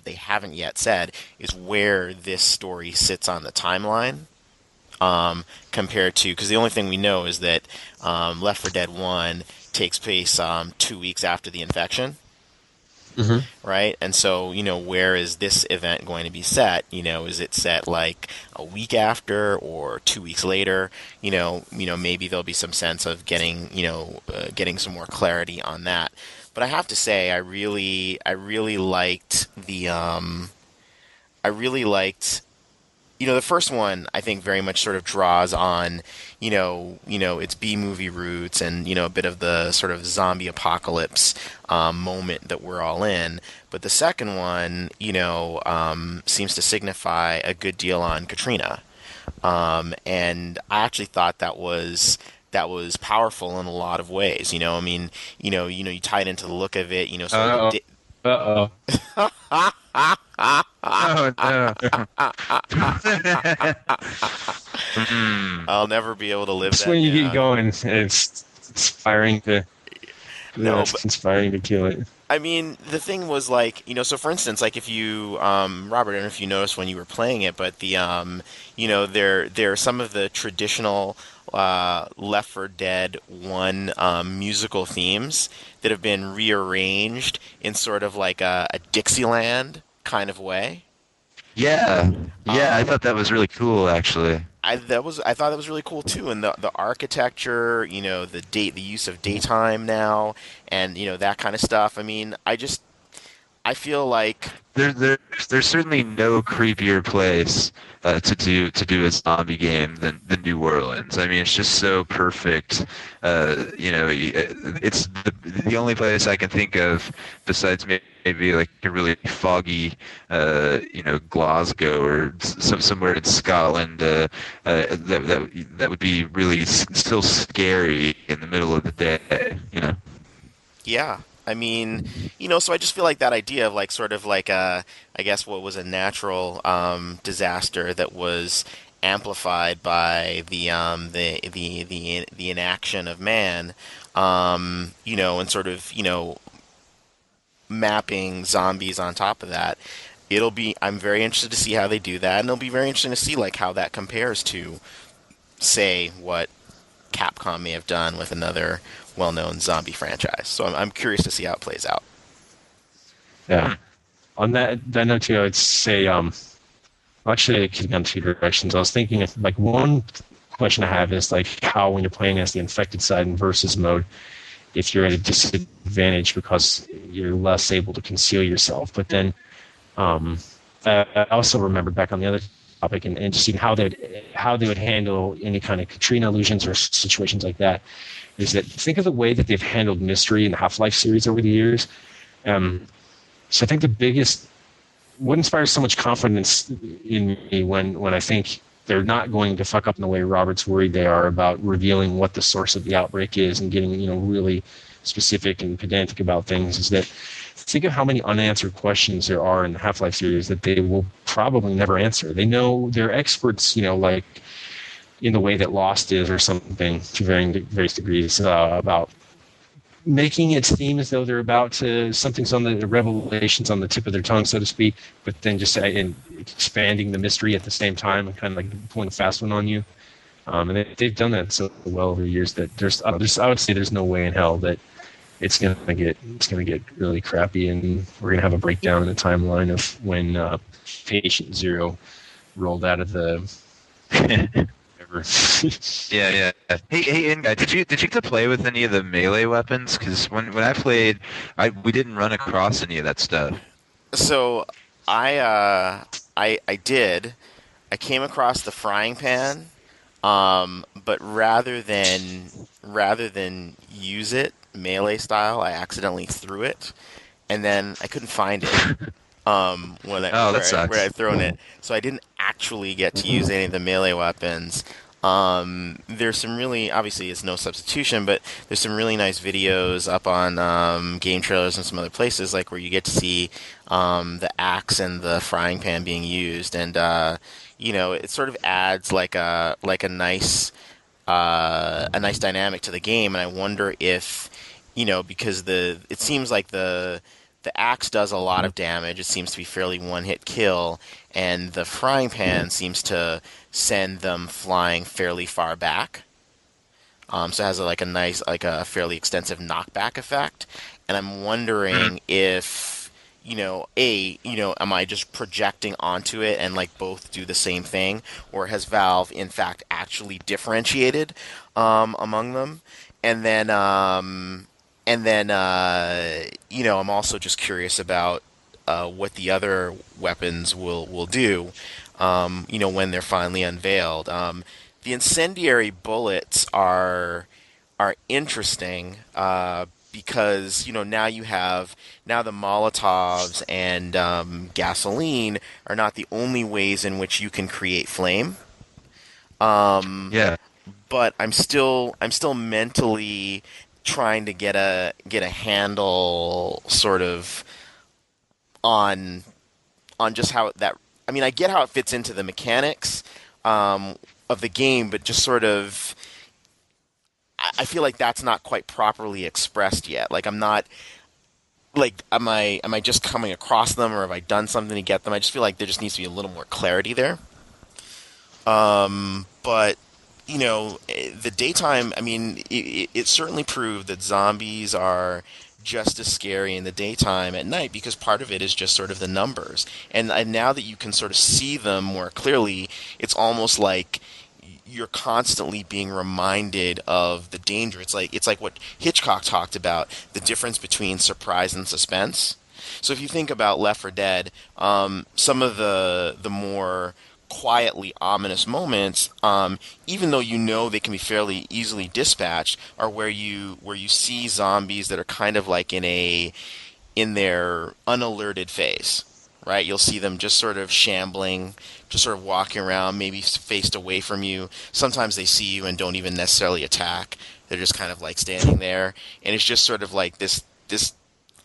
they haven't yet said is where this story sits on the timeline. Compared to, because the only thing we know is that Left 4 Dead 1 takes place 2 weeks after the infection, right? And so, where is this event going to be set? Is it set like a week after or 2 weeks later? Maybe there'll be some sense of getting some more clarity on that. But I have to say, I really liked the first one, I think, very much sort of draws on, its B-movie roots and, a bit of the sort of zombie apocalypse moment that we're all in. But the second one, seems to signify a good deal on Katrina. And I actually thought that was powerful in a lot of ways. You tie it into the look of it, sort of Oh no. I'll never be able to live Just that when you down. get going, it's inspiring to. No, It's inspiring to kill it. I mean, the thing was like, so for instance, like if you, Robert, I don't know if you noticed when you were playing it, but there are some of the traditional Left 4 Dead 1 musical themes that have been rearranged in sort of like a Dixieland kind of way. Yeah. Yeah, I thought that was really cool actually. I thought that was really cool too, and the architecture, the use of daytime now, and that kind of stuff. I mean, I feel like There's certainly no creepier place to do a zombie game than New Orleans. I mean, it's just so perfect. It's the only place I can think of besides maybe like a really foggy, Glasgow or somewhere in Scotland that would be really still scary in the middle of the day. yeah. I mean, so I just feel like that idea of like sort of like I guess what was a natural disaster that was amplified by the inaction of man, and sort of mapping zombies on top of that. I'm very interested to see how they do that, and it'll be very interesting to see like how that compares to, say, what Capcom may have done with another well-known zombie franchise. So I'm curious to see how it plays out. Yeah. On that note too, I would say, actually, it could go in two directions. I was thinking if like one question I have is like how when you're playing as the infected side in versus mode, if you're at a disadvantage because you're less able to conceal yourself. But then I also remembered back on the other topic and just seeing how they would handle any kind of Katrina illusions or situations like that. Is that think of the way that they've handled mystery in the Half-Life series over the years. So I think what inspires so much confidence in me when I think they're not going to fuck up in the way Robert's worried they are about revealing what the source of the outbreak is and getting really specific and pedantic about things, is that think of how many unanswered questions there are in the Half-Life series that they will probably never answer. They know they're experts, like in the way that Lost is or something to various degrees about making its theme as though they're about to, something's on the revelations on the tip of their tongue, so to speak, but then just expanding the mystery at the same time and kind of like pulling a fast one on you. And they've done that so well over the years that I would say there's no way in hell that it's gonna get really crappy, and we're gonna have a breakdown in the timeline of when Patient Zero rolled out of the. Yeah. Hey, Inga, did you get to play with any of the melee weapons? Because when I played, we didn't run across any of that stuff. So I did. I came across the frying pan, but rather than use it melee style, I accidentally threw it, and then I couldn't find it. When Oh, that where sucks. I'd thrown it, so I didn't actually get to use any of the melee weapons. There's some really, obviously it's no substitution, but there's some really nice videos up on game trailers and some other places, like where you get to see the axe and the frying pan being used, and it sort of adds like a nice dynamic to the game. And I wonder if, because it seems like the axe does a lot of damage. It seems to be fairly one hit kill, and the frying pan seems to send them flying fairly far back. So it has like a nice, like a fairly extensive knockback effect. And I'm wondering if, am I just projecting onto it and like both do the same thing, or has Valve in fact actually differentiated among them? And then, I'm also just curious about what the other weapons will do, when they're finally unveiled. The incendiary bullets are interesting because now the Molotovs and gasoline are not the only ways in which you can create flame. Yeah. But I'm still mentally trying to get a handle sort of on just how that. I mean, I get how it fits into the mechanics of the game, but just sort of, I feel like that's not quite properly expressed yet. Like I'm not like am I just coming across them, or have I done something to get them? I just feel like there just needs to be a little more clarity there. But the daytime. I mean, it certainly proved that zombies are just as scary in the daytime at night, because part of it is just sort of the numbers. And now that you can sort of see them more clearly, it's almost like you're constantly being reminded of the danger. It's like what Hitchcock talked about, the difference between surprise and suspense. So if you think about Left 4 Dead, some of the more quietly ominous moments, even though they can be fairly easily dispatched, are where you see zombies that are kind of like in their unalerted phase, right? You'll see them just sort of shambling, just sort of walking around, maybe faced away from you. Sometimes they see you and don't even necessarily attack. They're just kind of like standing there, and it's just sort of like this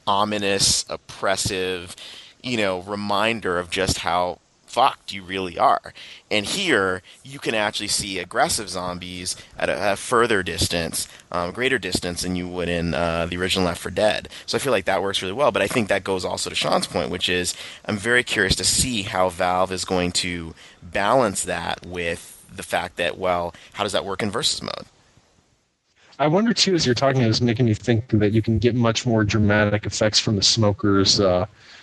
ominous, oppressive, reminder of just how fucked you really are. And here, you can actually see aggressive zombies at a further distance, greater distance than you would in the original Left 4 Dead. So I feel like that works really well. But I think that goes also to Sean's point, which is I'm very curious to see how Valve is going to balance that with the fact that, well, how does that work in versus mode? I wonder too, as you're talking, it's making me think that you can get much more dramatic effects from the smoker's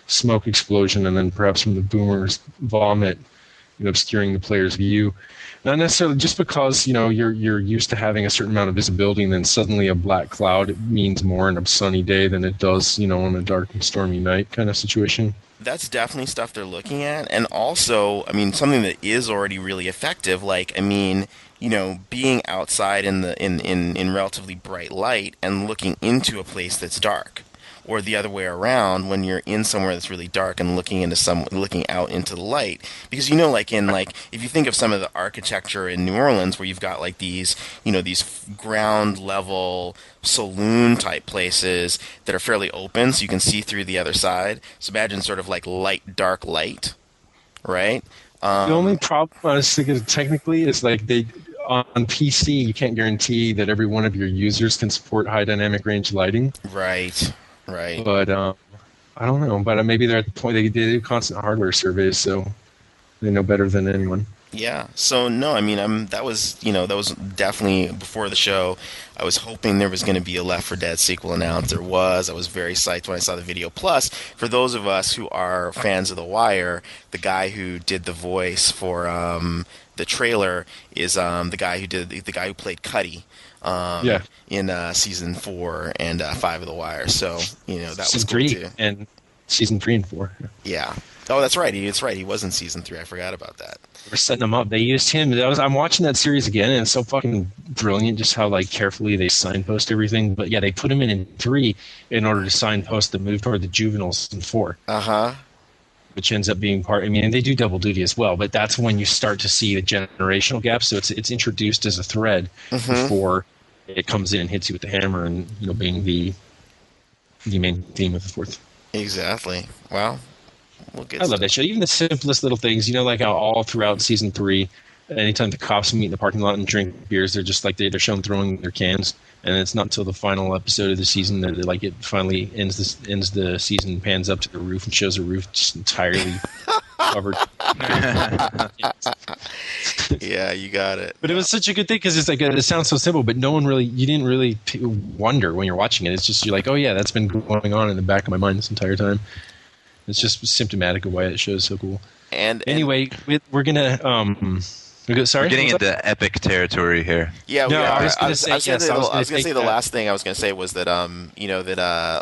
smoke explosion, and then perhaps from the boomer's vomit, obscuring the player's view. Not necessarily just because you're used to having a certain amount of visibility, and then suddenly a black cloud means more on a sunny day than it does, on a dark and stormy night kind of situation. That's definitely stuff they're looking at. And also, I mean, something that is already really effective, like, I mean, being outside in relatively bright light and looking into a place that's dark, or the other way around, when you're in somewhere that's really dark and looking out into the light. Because if you think of some of the architecture in New Orleans, where you've got like these ground level saloon type places that are fairly open, so you can see through the other side. So imagine sort of like dark light, right? The only problem, honestly, technically, is like on PC, you can't guarantee that every one of your users can support high dynamic range lighting. Right. But I don't know. But maybe they're at the point they do constant hardware surveys, so they know better than anyone. Yeah. So no, I mean, that was definitely before the show. I was hoping there was going to be a Left 4 Dead sequel announced. There was. I was very psyched when I saw the video. Plus, for those of us who are fans of The Wire, the guy who did the voice for the trailer is the guy who played Cuddy. In season 4 and 5 of The Wire. So that was cool too. And season 3 and 4. Yeah. Oh, that's right. It's right. He was in season 3. I forgot about that. We're setting him up. They used him. I'm watching that series again, and it's so fucking brilliant just how like carefully they signpost everything. But yeah, they put him in 3 in order to signpost the move toward the juveniles in 4. Which ends up being part. I mean, they do double duty as well, but that's when you start to see the generational gap. So it's introduced as a thread before it comes in and hits you with the hammer, and being the main theme of the 4th. Exactly. Well, I love that show. Even the simplest little things, like how all throughout season 3, anytime the cops meet in the parking lot and drink beers, they're just like they're shown throwing their cans, and it's not until the final episode of the season that it finally ends the season, pans up to the roof and shows the roof just entirely covered. Yeah, you got it. But it was such a good thing because it's like it sounds so simple, but you didn't really wonder when you're watching it. It's just you're like, oh yeah, that's been going on in the back of my mind this entire time. It's just symptomatic of why that show is so cool. And anyway, we're gonna sorry, we're getting into epic territory here. Yeah, no, I was going to say the last thing I was going to say was that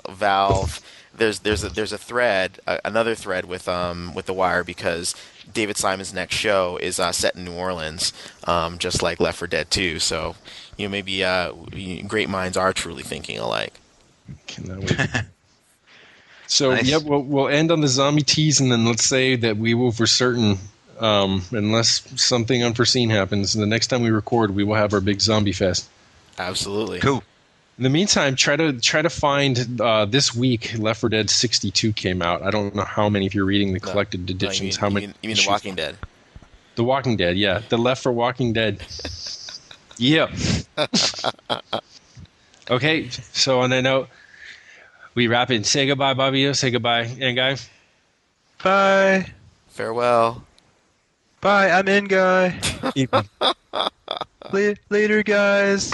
Valve there's a thread, another thread with The Wire, because David Simon's next show is set in New Orleans, just like Left 4 Dead 2. So maybe great minds are truly thinking alike. Cannot wait. So Nice. we'll end on the zombie tease, and then let's say that we will for certain, unless something unforeseen happens, the next time we record, we will have our big zombie fest. Absolutely. Cool. In the meantime, try to find this week. Left 4 Dead 62 came out. I don't know how many, if you're reading the collected editions, how many. You mean The Walking Dead? The Walking Dead, yeah, the Left 4 Walking Dead. Yep. Okay, so on that note, we wrap it. Say goodbye, Bobbio. Say goodbye, and guy. Bye. Farewell. Bye. I'm in, guy. Later, guys.